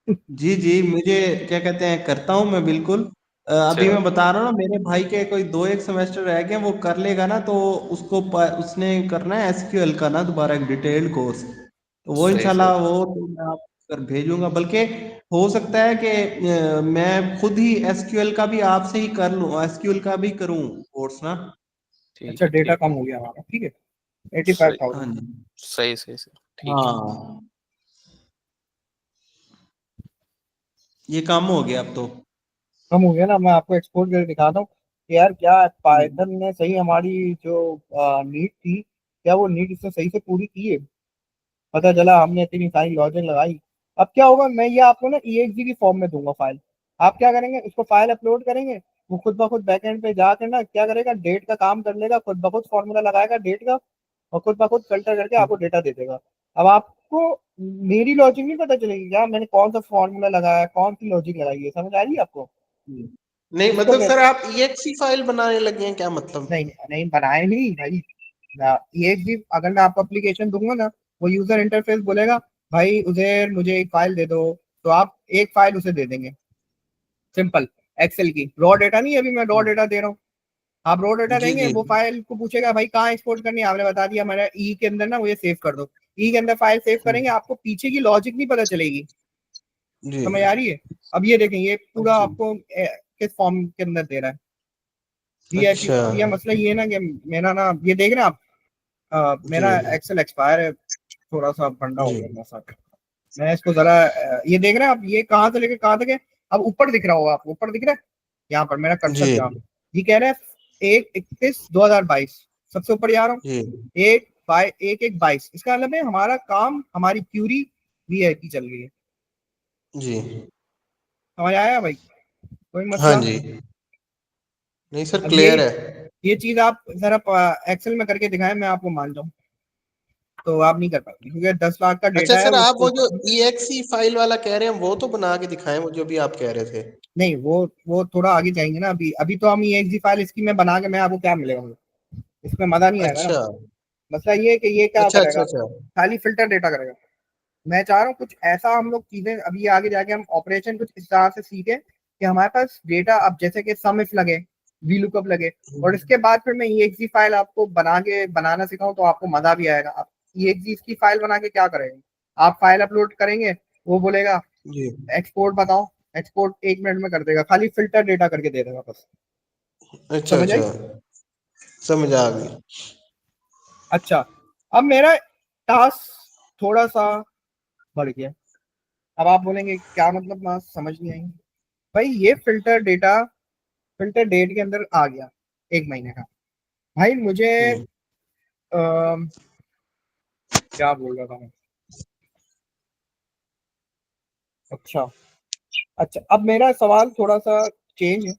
जी जी, मुझे क्या कहते हैं, करता हूँ मैं बिल्कुल। अभी अच्छा, मैं बता रहा हूँ ना, मेरे भाई के कोई 2 एक सेमेस्टर रह गए, वो कर लेगा ना, तो उसको उसने करना है SQL का ना दोबारा एक डिटेल्ड कोर्स, तो वो सही सही। इंशाल्लाह वो तो मैं आप कर भेजूंगा। बल्कि हो सकता है कि मैं खुद ही SQL का भी आपसे ही कर लूँ, SQL का भी करूँ कोर्स ना। ठीक अच्छा, है डेटा ठीक कम है। हो गया हमारा, ठीक है। एटी फाइव सही, हाँ थाउजेंड जी। सही सही सही, ठीक है। हाँ, ये काम हो गया अब तो। कम हो गया ना, मैं आपको एक्सपोर्ट करके दिखाता हूँ कि यार क्या हम्म, पाइथन ने सही हमारी जो नीड थी, क्या वो नीड इसने सही से पूरी की है। पता चला हमने इतनी सारी लॉजिक लगाई। अब क्या होगा, मैं ये आपको ना EXE की फॉर्म में दूंगा फाइल। आप क्या करेंगे, उसको फाइल अपलोड करेंगे, वो खुद ब खुद बैकएंड पे जाकर ना क्या करेगा, डेट का काम कर लेगा, खुद ब खुद फॉर्मूला लगाएगा डेट का, और खुद ब खुद फिल्टर करके आपको डेटा दे देगा। अब आपको मेरी लॉजिक नहीं पता चलेगी क्या, मैंने कौन सा फॉर्मूला लगाया, कौन सी लॉजिक लगाई है, समझ आ रही है आपको? हम्म। नहीं इसको मतलब कह, सर, आप EXE फाइल बनाने लगे हैं क्या मतलब? नहीं नहीं बनाए नहीं भाई। ना, EXE अगर मैं आपको एप्लीकेशन दूंगा ना, वो यूजर इंटरफेस बोलेगा भाई उधर मुझे एक फाइल दे दो, तो आप एक फाइल उसे दे देंगे, सिंपल, एक्सेल की रॉ डेटा नहीं, अभी मैं रॉ डेटा दे रहा हूँ, आप रॉ डेटा जी देंगे, जी वो फाइल को पूछेगा भाई कहाँ एक्सपोर्ट करनी है, आपने बता दिया मैंने ई के अंदर ना मुझे सेव कर दो, ई के अंदर फाइल सेव करेंगे, आपको पीछे की लॉजिक नहीं पता चलेगी, जी समझ आ रही है। अब ये देखें, ये पूरा जी। आपको किस फॉर्म के अंदर दे रहा है, वीआईपी। अच्छा अब ये मसला ये ना कि मेरा ना, ये देख रहे हैं आप, जी मेरा एक्सेल एक्सपायर है, थोड़ा सा भंडा हो जी गया मेरे साथ, मैं इसको जरा ये देख रहे हैं आप, ये कहाँ से लेके कहाँ तक है, अब ऊपर दिख रहा होगा आपको, ऊपर दिख रहा है, यहाँ पर मेरा कर्सर जी यहाँ, ये कह रहा है 1/31/2022, सबसे ऊपर जा रहा हूँ, जी 1/1/22, इसका मतलब है हमारा काम, हमारी क्यूरी वीआईपी चल रही है, जी। समझ आया भाई, कोई हाँ मसला। जी, नहीं सर अब क्लियर है। ये चीज आप जरा एक्सेल में करके दिखाएं, मैं आपको मान जाऊं, तो आप नहीं कर पाएंगे क्योंकि 10 लाख का अच्छा डेटा है सर, आप उसको वो जो ऊपर। EXE फाइल वाला कह रहे हैं वो तो बना के दिखाएं मुझे, अभी आप कह रहे थे। नहीं, वो थोड़ा आगे जाएंगे ना, अभी अभी तो हम ये एक्जी फाइल इसकी मैं बना के, मैं आपको क्या मिलेगा मुझे, इसमें मजा नहीं आएगा ना। अच्छा मसला ये है कि ये क्या अच्छा अच्छा करेगा, अच्छा। खाली फिल्टर डेटा करेगा। मैं चाह रहा हूँ कुछ ऐसा हम लोग चीजें अभी आगे जाके हम ऑपरेशन कुछ इस तरह से सीखे कि हमारे पास डेटा, अब जैसे कि सम इफ लगे, वी लुकअप लगे, और इसके बाद फिर मैं ईएक्सी फाइल आपको बनाना सिखाऊं तो आपको मजा भी आएगा। आप ईएक्सी की फाइल बना के क्या करेंगे, आप फाइल अपलोड करेंगे, वो बोलेगा जी। एक्सपोर्ट बताओ, एक्सपोर्ट 1 मिनट में कर देगा, खाली फिल्टर डेटा करके दे देगा बस, अच्छा समझ अच्छा, आई। समझ आ गई। अच्छा, अब मेरा टास्क थोड़ा सा बढ़ गया, अब आप बोलेंगे क्या मतलब, मैं समझ नहीं आई। भाई ये फिल्टर डेटा, फिल्टर डेट के अंदर आ गया 1 महीने का, भाई मुझे अम, क्या बोल रहा था मैं, अच्छा, अच्छा, अब मेरा सवाल थोड़ा सा चेंज है,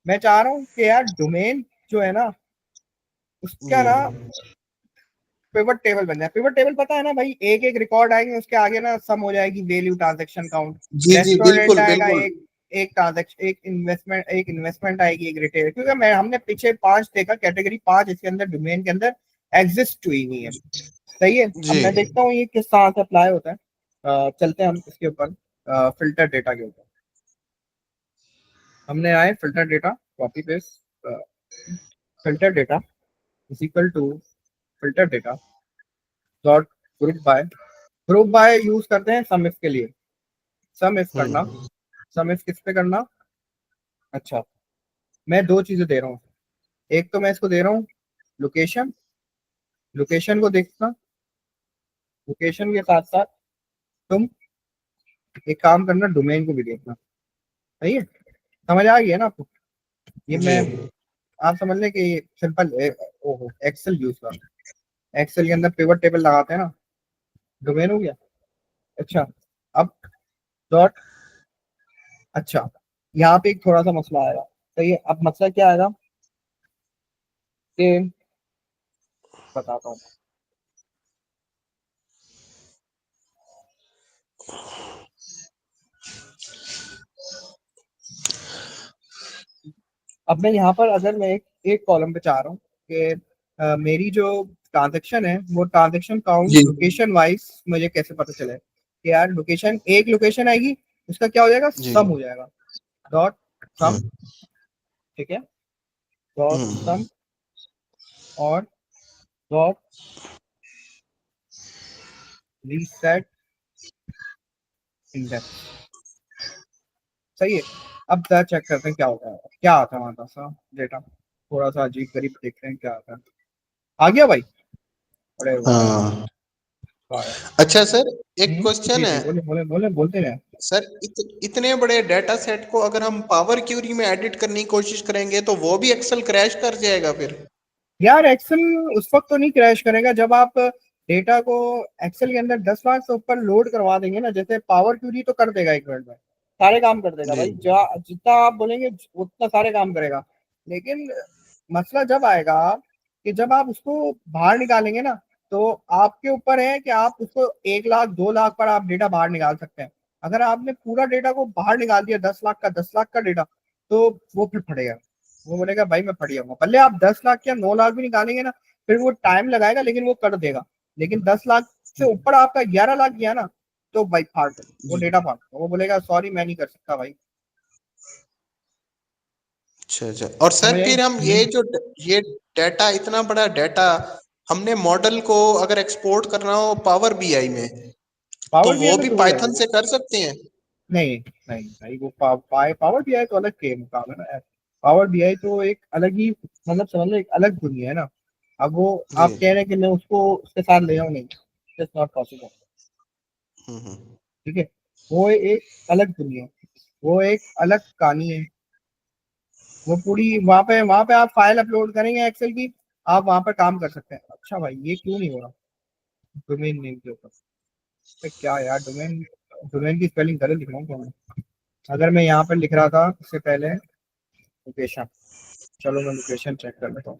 मैं चाह रहा हूँ कि यार डोमेन जो है ना, उसका जी ना पिवट टेबल बन जाए। पिवट टेबल पता है ना भाई, एक एक रिकॉर्ड आएंगे, उसके आगे ना सम हो जाएगी वैल्यू, ट्रांजैक्शन काउंट, जी जी, रेस्टोरेंट बिल्कुल आएगा बिल्कुल। एक, एक ट्रांजैक्शन, एक इन्वेस्टमेंट आएगी, एक रिटेल, क्योंकि मैं हमने पीछे 5 देखा, कैटेगरी 5 इसके अंदर डोमेन के अंदर एग्जिस्ट हुई हुई है, सही है। अब जी मैं देखता हूँ ये किस तरह से अप्लाई होता है, चलते हैं हम इसके ऊपर, फिल्टर डेटा के ऊपर, हमने आए filter data, copy paste, filter data is equal to filter data dot group by use करते हैं सम इफ के लिए, सम इफ करना, हम्म सम इफ किस पे करना, अच्छा, मैं दो चीजें दे रहा हूँ, एक तो मैं इसको दे रहा हूँ लोकेशन, लोकेशन को देखना, लोकेशन के साथ साथ तुम एक काम करना, डोमेन को भी देखना, सही है, समझ आ गई है ना आपको, ये जी मैं, आप समझ लें कि सिंपल, ओहो एक्सेल यूज कर, एक्सेल के अंदर पिवट टेबल लगाते हैं ना, डोमेन हो गया। अच्छा, अब डॉट, अच्छा, यहाँ पे एक थोड़ा सा मसला आएगा, सही है, अब मसला क्या आएगा कि, बताता हूँ, अब मैं यहाँ पर अगर मैं एक कॉलम पे चाह रहा हूँ कि मेरी जो ट्रांजेक्शन है वो ट्रांजेक्शन काउंट जी लोकेशन वाइज मुझे कैसे पता चले कि यार लोकेशन, एक लोकेशन आएगी, उसका क्या हो जाएगा, जी। सम हो जाएगा, डॉट सम, हम्म ठीक है, डॉट हम्म सम, और डॉट रीसेट इंडेक्स, सही है। अब जरा चेक करते हैं क्या होता है, क्या आता है हमारे पास डेटा, थोड़ा सा अजीब गरीब देखते हैं क्या आता है, आ गया भाई, अरे वाह यार, हाँ। वाह यार। अच्छा सर, एक जी क्वेश्चन जी, है। बोले बोले बोले, बोलते रहे। सर इतने बड़े डेटा सेट को अगर हम पावर क्यूरी में एडिट करने की कोशिश करेंगे तो वो भी एक्सेल क्रैश कर जाएगा फिर। यार एक्सेल उस वक्त तो नहीं क्रैश करेगा जब आप डेटा को एक्सेल के अंदर 10 लाख से ऊपर लोड करवा देंगे ना, जैसे पावर क्यूरी तो कर देगा 1 मिनट में, सारे काम कर देगा जी भाई, जितना आप बोलेंगे उतना सारे काम करेगा, लेकिन मसला जब आएगा कि जब आप उसको बाहर निकालेंगे ना, तो आपके ऊपर है कि आप उसको 1 लाख 2 लाख पर आप डेटा बाहर निकाल सकते हैं। अगर आपने पूरा डेटा को बाहर निकाल दिया, 10 लाख का, 10 लाख का डेटा, तो वो फिर फटेगा, वो बोलेगा भाई मैं फट जाऊंगा, भले आप 10 लाख या 9 लाख भी निकालेंगे ना, फिर वो टाइम लगाएगा लेकिन वो कर देगा, लेकिन 10 लाख से ऊपर आपका 11 लाख गया ना, तो भाई फाड़ दो, वो डेटा फाड़ दो, वो बोलेगा सॉरी मैं नहीं कर सकता भाई। अच्छा अच्छा। और सर समझ आई? फिर हम ये डाटा, इतना बड़ा डाटा हमने मॉडल को अगर एक्सपोर्ट करना हो पावर बीआई में, तो पावर बीआई वो में भी तो हो पाइथन जाएगा। से कर सकते हैं? नहीं नहीं भाई, वो पावर बीआई तो अलग के मुकाम है ना यार। पावर बीआई तो एक अलग ही, मतलब समझ लो एक अलग दुनिया है ना। अब वो जी। आप कह रहे हैं कि मैं उसको उसके साथ ले जाऊं, नहीं, इट्स नॉट पॉसिबल। हम्म। ठीक है, वो एक अलग दुनिया है, वो एक अलग कहानी है। वो पूरी वहां पे आप फाइल अपलोड करेंगे एक्सेल की, आप वहां पर काम कर सकते हैं। अच्छा भाई ये क्यों नहीं हो रहा डोमेन नेम के ऊपर? अरे क्या यार, डोमेन डोमेन की स्पेलिंग गलत लिख रहा हूँ क्या मैं? अगर मैं यहाँ पर लिख रहा था इससे पहले लोकेशन, चलो मैं लोकेशन चेक कर लेता हूँ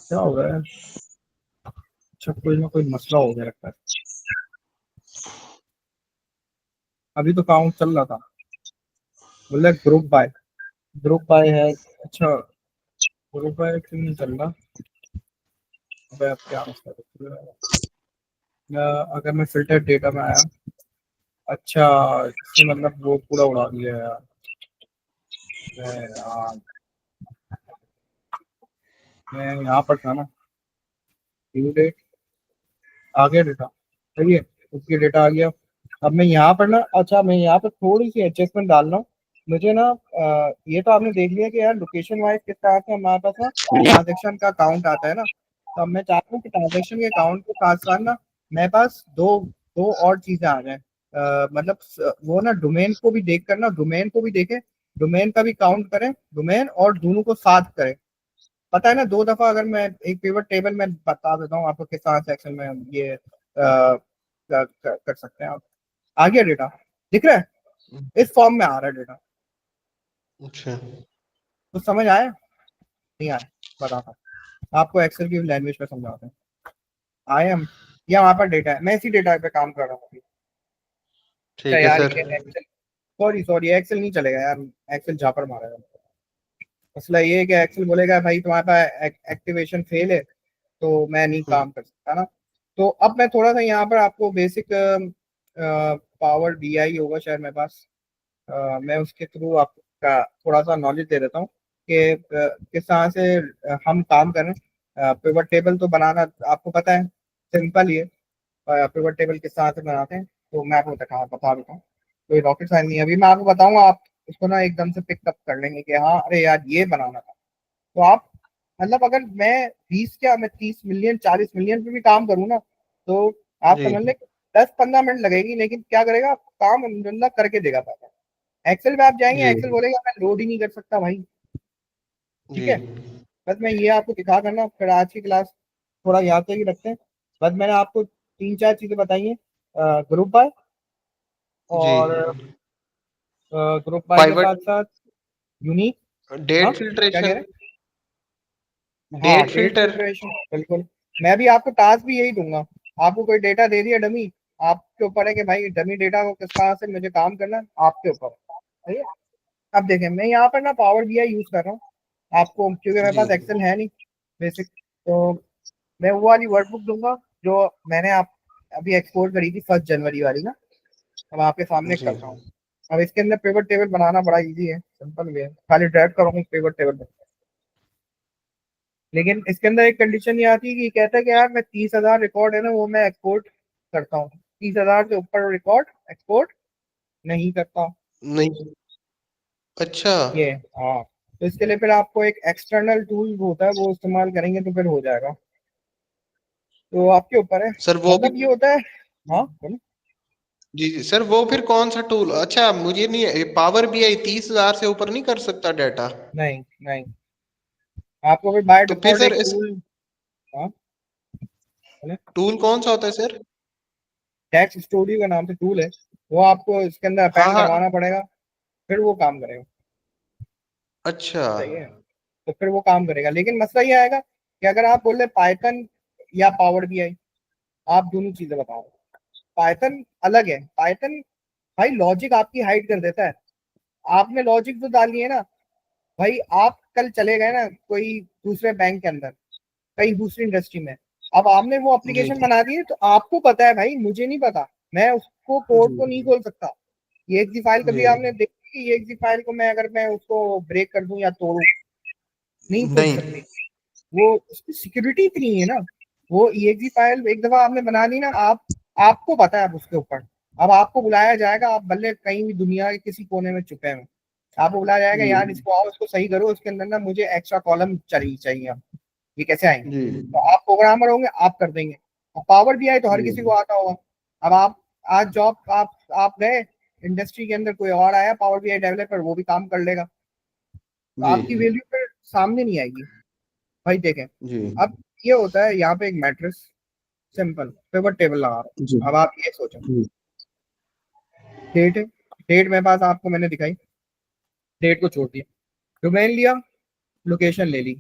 क्या हो रहा है। अच्छा कोई ना कोई मसला हो गया लगता है। अभी तो काउंट चल रहा था, बोले ग्रुप बाय है। अच्छा ग्रुप बाय क्यों नहीं चल रहा? अबे अब क्या मसला है? अगर मैं फिल्टर डेटा में आया, अच्छा इससे मतलब वो पूरा उड़ा दिया यार। यार मैं यहाँ पर था ना, ड्यू डेट आ गया डेटा, सही है, उसकी डेटा आ गया। अब मैं यहाँ पर ना, अच्छा मैं यहाँ पर थोड़ी सी एडजस्टमेंट डाल रहा हूँ। मुझे ना ये तो आपने देख लिया कि यार लोकेशन वाइज किस तरह से हमारे पास ना ट्रांजेक्शन का काउंट आता है ना। तो अब मैं चाहता हूँ कि ट्रांजेक्शन के काउंट के साथ साथ ना मेरे पास दो दो और चीजें आ जाए। मतलब वो ना डोमेन को भी देख कर ना, डोमेन को भी देखे, डोमेन का भी काउंट करें, डोमेन और दोनों को साथ करें। पता है ना, दो दफा अगर मैं एक पिवट टेबल में बता देता हूँ आपको किस तरह से एक्सेल में हम ये कर सकते हैं आप। आ गया डेटा, दिख रहा है, इस फॉर्म में आ रहा है डेटा। अच्छा। तो समझ आया नहीं आया? बताता हूँ आपको, एक्सेल की लैंग्वेज में समझाते हैं। आए हम, या वहां पर डेटा है, मैं इसी डेटा पे काम कर रहा हूँ अभी। अच्छा ठीक है यार सर। ये एक्सेल, सॉरी सॉरी एक्सेल नहीं चलेगा यार, एक्सेल झापड़ मारेगा। मसला ये है कि एक्सेल बोलेगा भाई तुम्हारे पास एक्टिवेशन फेल है, तो मैं नहीं काम कर सकता ना। तो अब मैं थोड़ा सा यहाँ पर आपको बेसिक पावर बीआई होगा शायद मेरे पास, मैं उसके थ्रू आपका थोड़ा सा नॉलेज दे देता हूँ कि किस तरह से हम काम करें। पिवट टेबल तो बनाना आपको पता है, सिंपल ही है। पिवट टेबल किस तरह से बनाते हैं तो मैं आपको बता देता हूँ। कोई रॉकेट साइंस नहीं है, अभी मैं आपको बताऊंगा, आप उसको ना एकदम से पिकअप कर लेंगे कि हाँ अरे यार ये बनाना था। तो आप मतलब अगर मैं 20 क्या मैं 30 मिलियन 40 मिलियन पे भी काम करूँ ना, तो आप जी समझ लें 10-15 मिनट लगेगी, लेकिन क्या करेगा काम अल्हम्दुलिल्लाह करके देगा पैसा। एक्सेल में आप जाएंगे, जी एक्सेल बोलेगा मैं लोड ही नहीं कर सकता भाई। ठीक जी। है, बस मैं ये आपको दिखा करना, फिर आज की क्लास थोड़ा यहाँ से ही रखते हैं। बस मैंने आपको 3-4 चीजें बताई हैं, ग्रुप बाय जी। और ग्रुप बाय के पाइवट, साथ साथ यूनिक। हाँ डेट क्या कह फिल्ट्रेशन, रहे हैं? हाँ डेट डेट फिल्टर। फिल्ट्रेशन बिल्कुल। मैं भी आपको टास्क भी यही दूंगा, आपको कोई डेटा दे दिया डमी, आपके ऊपर है कि भाई डमी डेटा को किस तरह से मुझे काम करना है, आपके ऊपर है। ठीक है, अब देखें मैं यहाँ पर ना पावर बीआई यूज कर रहा हूँ आपको, क्योंकि मेरे जी पास एक्सेल है नहीं बेसिक। तो मैं वो वाली वर्कबुक दूंगा जो मैंने आप अभी एक्सपोर्ट करी थी 1 जनवरी वाली ना, अब आपके सामने जी। कर रहा हूँ। अब इसके अंदर पेवर टेबल बनाना बड़ा इजी है, सिंपल वे है, खाली ड्रैग करूँगा पेवर टेबल। लेकिन इसके अंदर एक कंडीशन ये आती है कि कहता है कि यार मैं 30,000 रिकॉर्ड है ना वो मैं एक्सपोर्ट करता हूँ, 30,000 से ऊपर रिकॉर्ड एक्सपोर्ट नहीं करता हूँ। नहीं। अच्छा ये हाँ, तो इसके लिए फिर आपको एक एक्सटर्नल टूल होता है वो इस्तेमाल करेंगे तो फिर हो जाएगा। तो आपके ऊपर है, सर, वो भी। मतलब ये होता है। हाँ बोलो। जी जी सर, वो फिर कौन सा टूल? अच्छा, मुझे नहीं, पावर बीआई 30,000 से ऊपर नहीं कर सकता डाटा? नहीं नहीं, आपको फिर बाय तो फिर डिफॉल्ट सर एक इस टूल। हाँ बोले, टूल कौन सा होता है सर? टैक्स स्टूडियो का नाम से टूल है, वो आपको इसके अंदर हाँ अपेंड हाँ। करवाना पड़ेगा, फिर वो काम करेगा। अच्छा। सही है, तो फिर वो काम करेगा, लेकिन मसला ये आएगा कि अगर आप बोल रहे पाइथन या पावर बीआई, आप दोनों चीजें बताओ। पाइथन अलग है, पाइथन भाई लॉजिक आपकी हाइड कर देता है। आपने लॉजिक तो डाली है ना भाई, आप कल चले गए ना कोई दूसरे बैंक के अंदर, कहीं दूसरी इंडस्ट्री में, अब आपने वो जी एप्लीकेशन बना दी है, तो आपको पता है भाई मुझे नहीं पता, मैं उसको कोड को जी नहीं खोल सकता। ये एक्सी फाइल कभी जी आपने देखी कि ये एक्सी फाइल को मैं अगर मैं उसको ब्रेक कर दूं या तोड़ूं, नहीं तोड़ नहीं सकती। वो उसकी सिक्योरिटी इतनी है ना, वो exe फाइल एक दफा आपने बना ली ना, आपको पता है अब उसके ऊपर। अब आपको बुलाया जाएगा, आप भले कहीं भी दुनिया के किसी कोने में छुपे हैं, आपको बुलाया जाएगा, जी यार इसको आओ, इसको सही करो, इसके अंदर ना मुझे एक्स्ट्रा कॉलम चाहिए अब। ये कैसे आएंगे? जी तो आप प्रोग्रामर होंगे, आप कर देंगे। और पावर बीआई तो हर जी किसी को आता होगा। अब आप आज जॉब आप गए इंडस्ट्री के अंदर, कोई और आया पावर बीआई डेवलपर, वो भी काम कर लेगा, तो जी आपकी वैल्यू फिर सामने नहीं आएगी भाई। देखें, जी अब ये होता है यहाँ पे एक मैट्रिक्स, सिंपल पिवट टेबल लगा रहा जी हूँ। अब आप ये सोचो, जी डेट है, डेट मेरे पास आपको मैंने दिखाई, डेट को छोड़ दिया, डोमेन लिया, लोकेशन ले ली,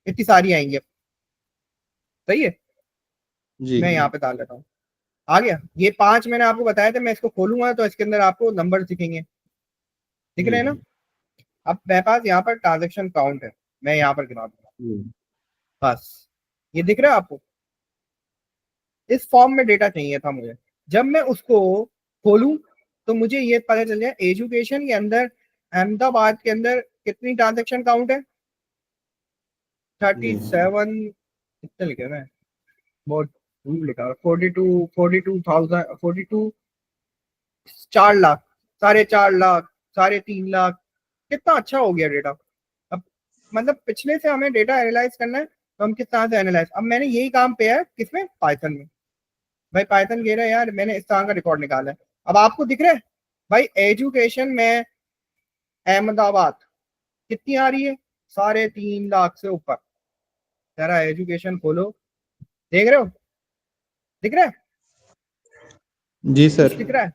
इतनी सारी आएंगी अब। सही है, जी मैं यहाँ पे डाल लेता हूँ, आ गया। ये 5 मैंने आपको बताया था, मैं इसको खोलूंगा तो इसके अंदर आपको नंबर दिखेंगे, दिख जी रहे हैं ना? अब मेरे पास यहाँ पर ट्रांजेक्शन काउंट है, मैं यहाँ पर गिना दूंगा, जी बस। ये दिख रहा है आपको? इस फॉर्म में डेटा चाहिए था मुझे। जब मैं उसको खोलूं तो मुझे ये पता चल जाए एजुकेशन के अंदर अहमदाबाद के अंदर कितनी ट्रांजेक्शन काउंट है। 37, कितने लिखे मैं, बहुत लिखा, 42,000, 42, 4 लाख, 4.5 लाख, 3.5 लाख। कितना अच्छा हो गया डेटा। अब मतलब पिछले से हमें डेटा एनालाइज करना है, तो हम किस तरह से एनालाइज, अब मैंने यही काम पे है किसमें, पाइथन में। भाई पाइथन कह रहा है यार मैंने इस तरह का रिकॉर्ड निकाला है। अब आपको दिख रहा है भाई, एजुकेशन में अहमदाबाद कितनी आ रही है, 3.5 लाख से ऊपर। जरा एजुकेशन खोलो, देख रहे हो, दिख रहा है, जी सर कुछ दिख रहा है?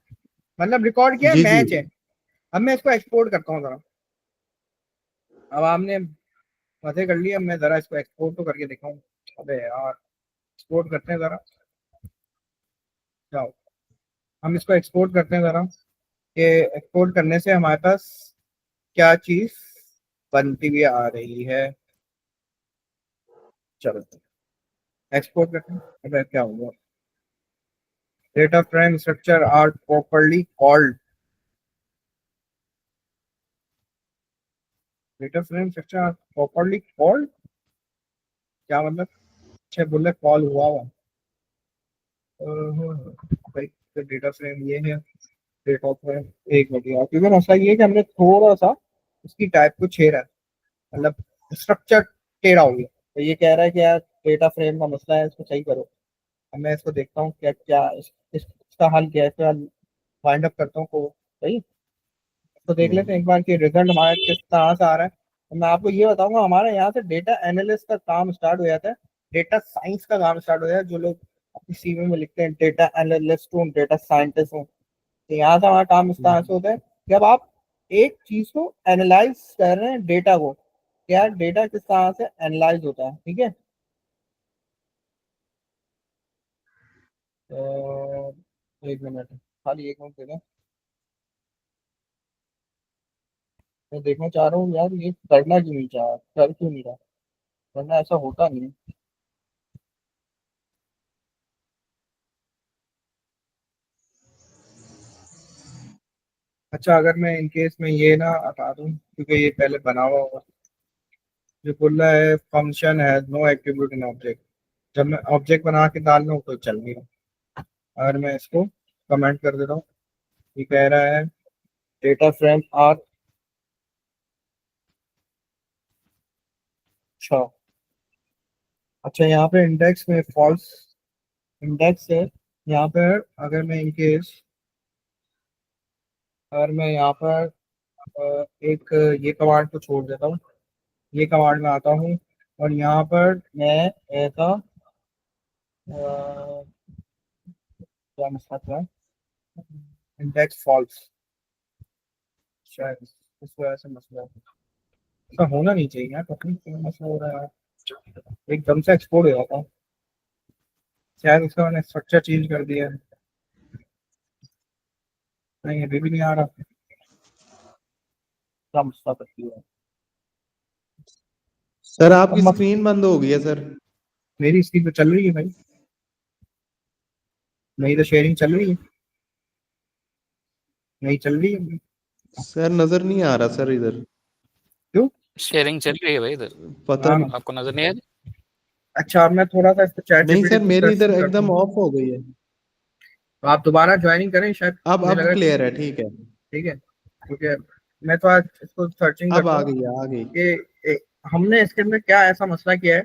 मतलब रिकॉर्ड किया है, जी जी मैच है। अब मैं इसको एक्सपोर्ट करता हूँ जरा। अब आपने मजे कर लिया, अब मैं जरा इसको एक्सपोर्ट तो करके दिखाऊं। अबे यार, एक्सपोर्ट करते हैं जरा, जाओ, हम इसको एक्सपोर्ट करते हैं जरा, कि एक्सपोर्ट करने से हमारे पास क्या चीज बनती हुई आ रही है। चलो एक्सपोर्ट करते हैं। अबे क्या हुआ, data frame structure are properly called, data frame structure are properly called, क्या मतलब? अच्छा बोले कॉल हुआ हुआ। भाई तो डेटा फ्रेम ये है, डेटा फ्रेम, एक मिनट यार, क्योंकि मसला ये है कि हमने थोड़ा सा उसकी टाइप को छेड़ा है, मतलब स्ट्रक्चर टेढ़ा हो गया। तो ये कह रहा है कि यार डेटा फ्रेम का मसला है, इसको सही करो। अब मैं इसको देखता हूँ क्या क्या इसका हल क्या है, इसका फाइंड अप करता हूँ को। सही, तो देख लेते हैं एक बार कि रिजल्ट हमारा किस तरह से आ रहा है। तो मैं आपको ये बताऊंगा, हमारे यहाँ से डेटा एनालिस्ट का काम स्टार्ट हो जाता है, डेटा साइंस का काम स्टार्ट हो जाता है। जो लोग अपनी सीवी में लिखते हैं डेटा एनालिस्ट हूँ, डेटा साइंटिस्ट हूँ, तो यहाँ से हमारा काम इस तरह से होता है कि अब आप एक चीज को एनालाइज कर रहे हैं, डेटा को, क्या डेटा किस तरह से एनालाइज होता है, ठीक है? तो एक मिनट, खाली एक मिनट दे दें, मैं देखना चाह रहा हूँ यार ये करना क्यों नहीं चाह, कर क्यों नहीं रहा, वरना ऐसा होता नहीं है। अच्छा, अगर मैं इन केस में ये ना हटा दूं, क्योंकि ये पहले बना हुआ होगा, जो बोल रहा है फंक्शन है नो एट्रीब्यूट इन ऑब्जेक्ट, जब मैं ऑब्जेक्ट बना के डाल रहा हूँ तो चल नहीं रहा। अगर मैं इसको कमेंट कर देता हूँ, ये कह रहा है डेटा फ्रेम आर, अच्छा, अच्छा यहाँ पे इंडेक्स में फॉल्स इंडेक्स है। यहाँ पर अगर मैं इनकेस, अगर मैं यहाँ पर एक ये कमांड को छोड़ देता हूँ, ये कमांड में आता हूँ, और यहाँ पर मैं ऐसा क्या मसला था, इंडेक्स फॉल्स, शायद इस वजह से मसला है। ऐसा होना नहीं चाहिए यार, पता नहीं क्यों मसला हो रहा है यार। एकदम से एक्सपोर्ट हो जाता है, शायद उसका मैंने स्ट्रक्चर चेंज कर दिया है। नहीं अभी भी नहीं आ रहा, क्या मसला करती है सर अब आपकी स्क्रीन बंद हो गई है सर। मेरी स्क्रीन तो चल रही है भाई, मेरी तो शेयरिंग चल रही है। नहीं चल रही है। सर नजर नहीं आ रहा सर इधर, क्यों? शेयरिंग चल रही है भाई इधर, पता हाँ नहीं। आपको नजर नहीं आ रही? अच्छा, अब मैं थोड़ा सा इसको चैट नहीं जीपीटी सर पे मेरी सर्च इधर करता एकदम हूँ। ऑफ हो गई है। तो आप दोबारा ज्वाइनिंग करें, शायद मुझे लग अब रहा है कि क्लियर है, ठीक है। ठीक है, क्योंकि मैं तो आज इसको सर्चिंग अब करता आ हूँ गई, आ गई। कि हमने इसके अंदर क्या ऐसा मसला किया है।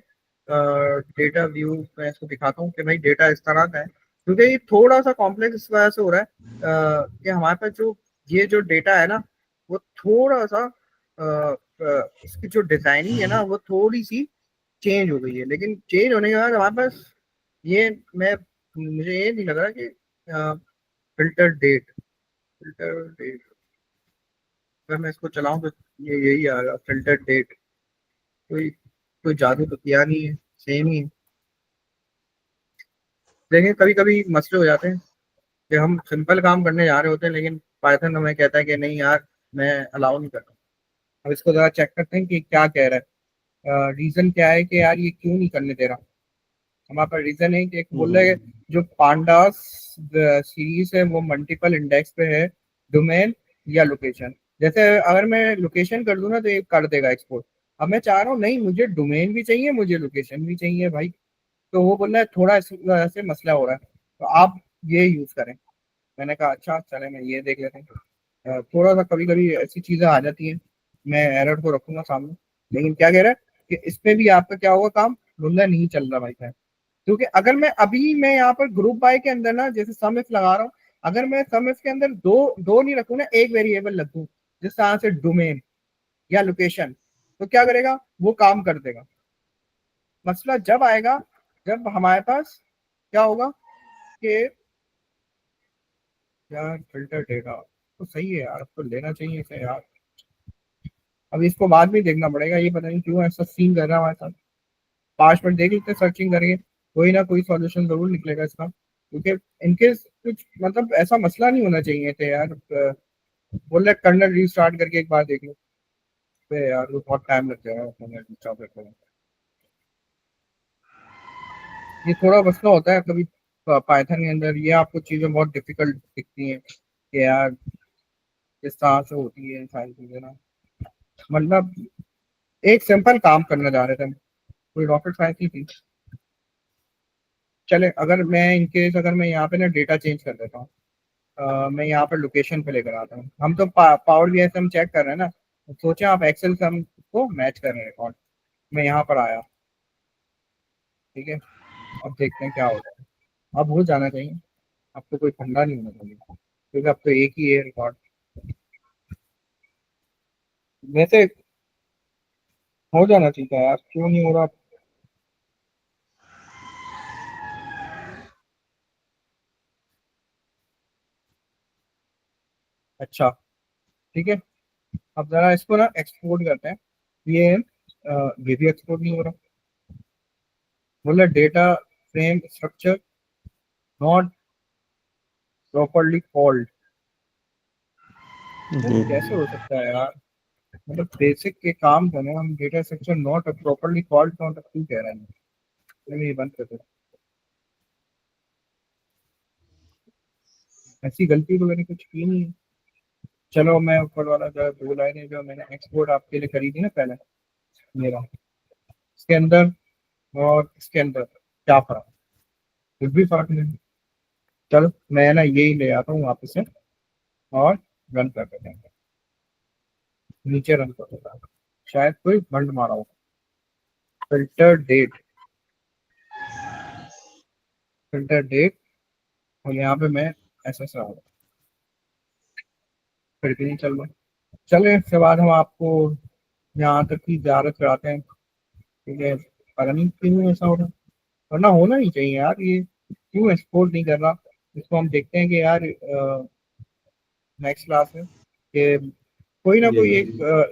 डेटा व्यू मैं इसको दिखाता हूँ कि भाई डेटा इस तरह का है, क्योंकि ये थोड़ा सा कॉम्प्लेक्स इस वजह से हो रहा है कि हमारे पास जो ये जो डेटा है ना, वो थोड़ा सा इसकी जो डिजाइनिंग है ना, वो थोड़ी सी चेंज हो गई है। लेकिन चेंज होने के बाद हमारे पास ये मैं मुझे ये नहीं लग रहा कि फिल्टर डेट, फिल्टर डेट अगर मैं इसको चलाऊं तो ये यही आ रहा फिल्टर डेट। कोई कोई जादू तो किया नहीं है, सेम ही है। लेकिन कभी कभी मसले हो जाते हैं कि हम सिंपल काम करने जा रहे होते हैं, लेकिन पाइथन हमें कहता है कि नहीं यार, मैं अलाउ नहीं कर रहा। अब इसको जरा चेक करते हैं कि क्या कह रहा है, रीजन क्या है कि यार ये क्यों नहीं करने दे रहा। हमारे पास रीजन है कि एक बोल रहा है कि जो पांडास सीरीज है वो मल्टीपल इंडेक्स पे है, डोमेन या लोकेशन। जैसे अगर मैं लोकेशन कर दूं ना तो ये कर देगा एक्सपोर्ट। अब मैं चाह रहा हूँ नहीं, मुझे डोमेन भी चाहिए, मुझे लोकेशन भी चाहिए भाई। तो वो बोल रहा है थोड़ा इस वजह से मसला हो रहा है, तो आप ये यूज करें। मैंने कहा अच्छा चले, मैं ये देख लेते हैं। थोड़ा सा कभी कभी ऐसी चीजें आ जाती हैं, मैं एरर को रखूंगा सामने। लेकिन क्या कह रहा है कि इसमें भी आपका क्या होगा काम, बोल नहीं चल रहा भाई साहब। क्योंकि अगर मैं यहाँ पर ग्रुप बाय के अंदर ना जैसे सम इफ लगा रहा हूँ, अगर मैं सम इफ के अंदर दो दो नहीं रखूँ ना, एक वेरिएबल रखूँ जिस तरह से डोमेन या लोकेशन, तो क्या करेगा, वो काम कर देगा। मसला जब आएगा जब हमारे पास क्या होगा कि यार फिल्टर डेटा तो सही है यार, अब तो लेना चाहिए इसे यार। अब इसको बाद में देखना पड़ेगा, ये पता नहीं क्यों ऐसा सीन कर रहा है हमारे साथ। 5 मिनट देख लेते सर्चिंग करके, कोई ना कोई सॉल्यूशन जरूर निकलेगा इसका। क्योंकि इनकेस कुछ मतलब ऐसा मसला नहीं होना चाहिए थे यार। बोल रहे कर्नल रीस्टार्ट करके एक बार देख लो। अबे यार वो बहुत टाइम लग जाएगा कर्नल रीस्टार्ट करने में। ये थोड़ा मसला होता है कभी पाइथन के अंदर, ये आपको चीजें बहुत डिफिकल्ट दिखती हैं कि यार किस तरह से होती है सारी चीजें ना। मतलब एक सिंपल काम करने जा रहे थे हम, कोई रॉकेट साइंस नहीं थी। चले अगर मैं इनकेस अगर मैं यहाँ पे ना डेटा चेंज कर देता हूँ, मैं यहाँ पर लोकेशन पे लेकर आता हूँ। हम तो पावर बीआई से हम चेक कर रहे हैं ना, तो सोचे आप एक्सेल से हम को मैच कर रहे हैं रिकॉर्ड। मैं यहाँ पर आया, ठीक है। अब देखते हैं क्या होता है। अब हो जाना चाहिए, अब तो कोई फंडा नहीं होना चाहिए, क्योंकि अब तो एक ही है रिकॉर्ड। वैसे हो जाना चाहिए यार, क्यों नहीं हो रहा। अच्छा ठीक है, अब जरा इसको ना एक्सपोर्ट करते हैं। ये ये भी एक्सपोर्ट नहीं हो रहा। बोला data frame structure not properly called. कैसे हो सकता है यार, मतलब बेसिक के काम करने हम data structure not properly called not क्यों कह रहे हैं। चलिए ये बंद कर दो, ऐसी गलती तो मैंने कुछ की नहीं है। चलो मैं ऊपर वाला जो 2 लाइनें जो मैंने एक्सपोर्ट आपके लिए करी थी ना पहले, मेरा इसके अंदर और इसके अंदर क्या फर्क, कुछ भी फर्क नहीं। चलो मैं ना यही ले आता हूँ वापस से और रन कर देते हैं। नीचे रन कर देता हूँ, शायद कोई बंड मारा हो। फिल्टर डेट, फिल्टर डेट, और यहाँ पे मैं ऐसा सा फिर भी नहीं चल रहा। चले इसके बाद हम आपको यहाँ तक की ज़्यारत कराते हैं, ठीक है। पता नहीं क्यों ऐसा हो रहा है, वरना होना ही चाहिए यार। ये क्यों एक्सपोर्ट नहीं कर रहा, इसको हम देखते हैं कि यार नेक्स्ट क्लास में कि कोई ना कोई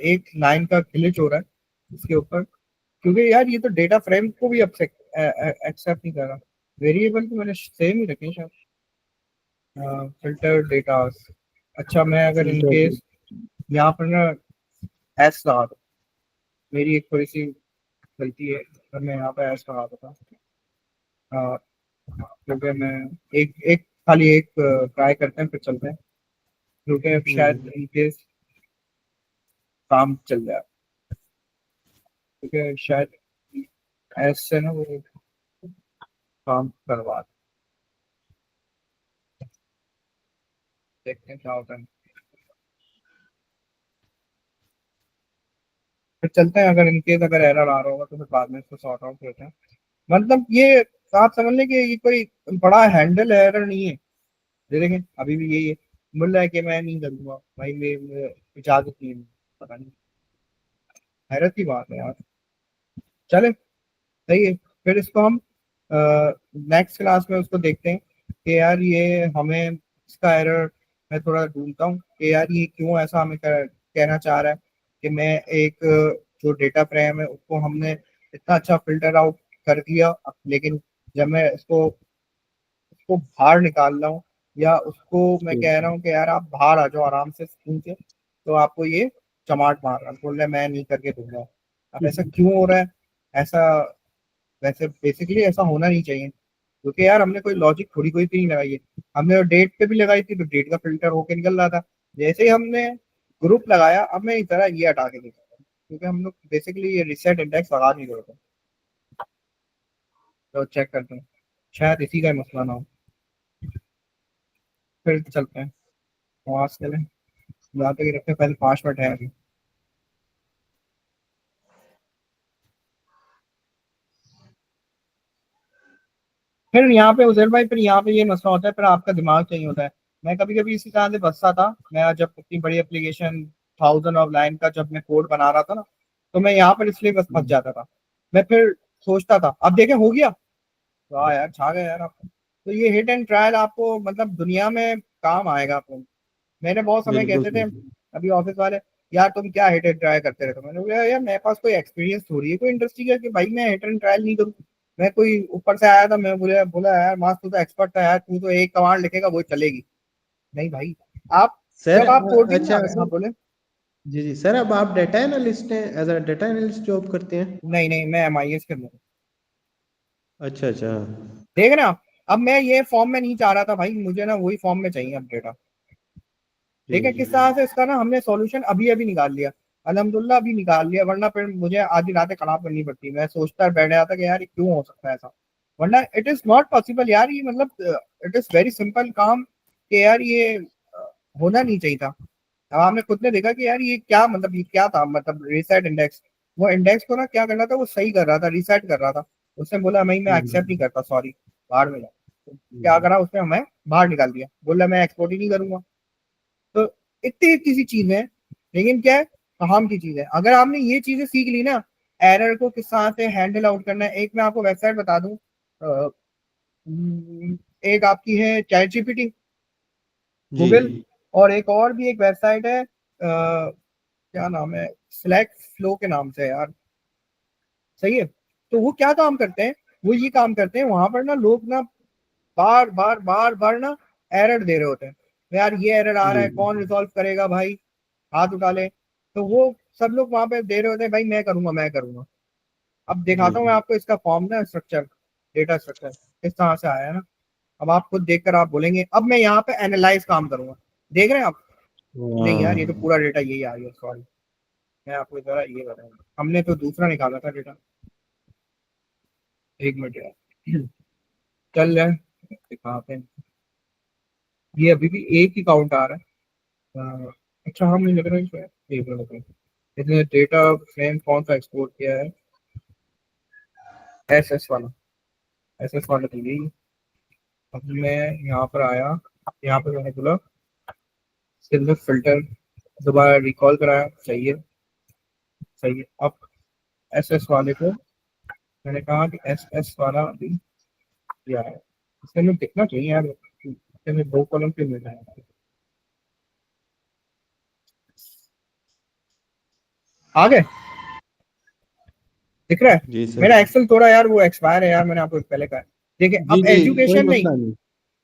एक लाइन का ग्लिच हो रहा है इसके ऊपर। क्योंकि यार ये तो डेटा फ्रेम को भी एक्सेप्ट नहीं कर रहा। वेरिएबल तो मैंने सेम ही रखे शायद। फिल्टर डेटा, अच्छा मैं अगर इनकेस यहाँ पर ना एस लगा दूँ, मेरी एक थोड़ी सी गलती है, अगर मैं यहाँ पे एस लगा देता। क्योंकि मैं एक एक खाली एक ट्राई करते हैं फिर चलते हैं। क्योंकि शायद इनके काम चल जाए, क्योंकि शायद ऐसे ना वो काम करवा दें। देखते हैं क्या होता है, फिर चलते हैं। अगर इनकेस अगर एरर आ रहा होगा तो फिर बाद में इसको सॉर्ट आउट करते हैं। मतलब ये आप समझ लें कि ये कोई बड़ा हैंडल एरर नहीं है। ये देखें अभी भी यही है, बोल रहा है कि मैं नहीं करूँगा भाई, मैं इजाजत नहीं है। पता नहीं, हैरत की बात है यार। चले, सही है। फिर इसको हम नेक्स्ट क्लास में उसको देखते हैं कि यार ये हमें इसका एरर मैं थोड़ा ढूंढता हूँ कि यार ये क्यों ऐसा हमें कहना चाह रहा है कि मैं एक जो डेटा फ्रेम है उसको हमने इतना अच्छा फिल्टर आउट कर दिया, लेकिन जब मैं उसको बाहर निकाल रहा हूँ या उसको मैं कह रहा हूँ कि यार आप बाहर आ जाओ आराम से सुकून से, तो आपको ये चमाट मार रहा है, बोल रहा है मैं नहीं करके दूंगा। अब ऐसा क्यों हो रहा है? ऐसा वैसे बेसिकली ऐसा होना नहीं चाहिए, क्योंकि यार हमने कोई लॉजिक थोड़ी कोई भी नहीं लगाई है। हमने डेट पे भी लगाई थी तो डेट का फिल्टर होके निकल रहा था। जैसे ही हमने ग्रुप लगाया, अब मैं इस तरह ये हटा के देखा, क्योंकि हम लोग बेसिकली ये रिसेट इंडेक्स लगा नहीं रहे थे। तो चेक करते हैं, शायद इसी का ही मसला ना हो। फिर चलते हैं वहां से, चलें जहाँ तक ही रखते हैं, पहले 5 मिनट है अभी। फिर यहाँ पे उजैर भाई, फिर यहाँ पे ये मसला होता है, फिर आपका दिमाग चाहिए होता है। मैं कभी कभी इसी तरह से फंसता था, मैं जब इतनी बड़ी एप्लीकेशन 1000 ऑफ लाइन का जब मैं कोड बना रहा था ना, तो मैं यहाँ पर इसलिए बस फंस जाता था। मैं फिर सोचता था, अब देखें हो गया, वाह यार छा गए यार आप। तो ये हिट एंड ट्रायल आपको मतलब दुनिया में काम आएगा आपको। मेरे बहुत समय बिल्कुल कहते थे बिल्कुल। अभी ऑफिस वाले, यार तुम क्या हिट एंड ट्रायल करते रहते हो। मैंने बोला यार मेरे पास कोई एक्सपीरियंस थोड़ी है कोई इंडस्ट्री का कि भाई मैं हिट एंड ट्रायल नहीं करूँ। मैं कोई ऊपर से आया था, मैं बोला बोला यार मास तू तो एक्सपर्ट था यार, तू तो एक कमांड लिखेगा वो चलेगी। नहीं भाई, आप सर जब आप कोडिंग में अच्छा आ गए, हाँ सर, बोले। जी जी सर, अब आप डेटा एनालिस्ट हैं, as a data analyst job करते हैं? नहीं नहीं, मैं MIS के अंदर हूँ। अच्छा अच्छा। देख रहे हैं आप, अब मैं ये फॉर्म में नहीं चाह रहा था भाई, मुझे ना वही फॉर्म में चाहिए अब डेटा। जी ठीक है, जी किस तरह से इसका ना हमने सॉल्यूशन अभी अभी निकाल लिया, अल्हम्दुलिल्लाह अभी निकाल लिया, वरना फिर मुझे आधी रातें खराब करनी पड़ती। मैं सोचता बैठ जाता कि यार ये क्यों हो सकता है ऐसा, वरना इट इज नॉट पॉसिबल यार। ये मतलब इट इज वेरी सिंपल काम कि यार ये होना नहीं चाहिए था। अब आपने खुद ने देखा कि यार ये क्या मतलब, ये क्या था मतलब रीसेट इंडेक्स। वो इंडेक्स को ना क्या कर रहा था, वो सही कर रहा था, रीसेट कर रहा था। उसने बोला मैं एक्सेप्ट नहीं करता, सॉरी बाहर में जा। तो क्या करा उसने, हमें बाहर निकाल दिया, बोला मैं एक्सपोर्ट ही नहीं करूंगा। तो इतनी इतनी सी चीज है, लेकिन क्या है, काम की चीज है। अगर आपने ये चीजें सीख ली ना, एरर को किस तरह से हैंडल आउट करना है। एक मैं आपको वेबसाइट बता दूं, एक आपकी है चैट जीपीटी, जी गूगल, और एक और भी एक वेबसाइट है, क्या नाम है, स्लैक फ्लो के नाम से यार, सही है। तो वो क्या काम करते हैं, वो ये काम करते हैं, वहां पर ना लोग ना बार बार बार बार ना एरर दे रहे होते हैं। यार ये एरर आ जी रहा है, कौन रिजॉल्व करेगा भाई, हाथ उठा ले। तो वो सब लोग वहां पे दे रहे होते हैं, भाई मैं करूंगा मैं करूंगा। अब जी दिखाता हूँ मैं आपको इसका फॉर्म ना, स्ट्रक्चर, डेटा स्ट्रक्चर किस तरह से आया है ना। अब आप खुद देखकर आप बोलेंगे, अब मैं यहाँ पे एनालाइज काम करूंगा, देख रहे हैं आप। नहीं यार ये तो हाँ। पूरा डेटा यही आ गया, सॉरी। मैं आपको जरा ये बताऊंगा, हमने तो दूसरा निकाला था डेटा। एक मिनट यार, चल रहा है दिखाते हैं। ये अभी भी एक ही काउंट आ रहा है। अच्छा हम नहीं लग रहा है इसमें, एक मिनट, इसने डेटा फ्रेम कौन सा एक्सपोर्ट किया है, SS वाला, SS वाला तो यही। अब मैं यहाँ पर आया, यहाँ पर मैंने बोला सिर्फ फिल्टर, दोबारा रिकॉल कराया, सही है सही है। अब SS वाले को मैंने कहा कि SS वाला अभी दिया है, इसके अंदर दिखना चाहिए यार, इसके अंदर 2 कॉलम क्यों मिल रहा है। आ गए, दिख रहा है। जी सर। मेरा एक्सेल थोड़ा यार वो एक्सपायर है यार, मैंने आपको पहले कहा है। देखिए जी अब जी, कोई एजुकेशन नहीं, मसला नहीं।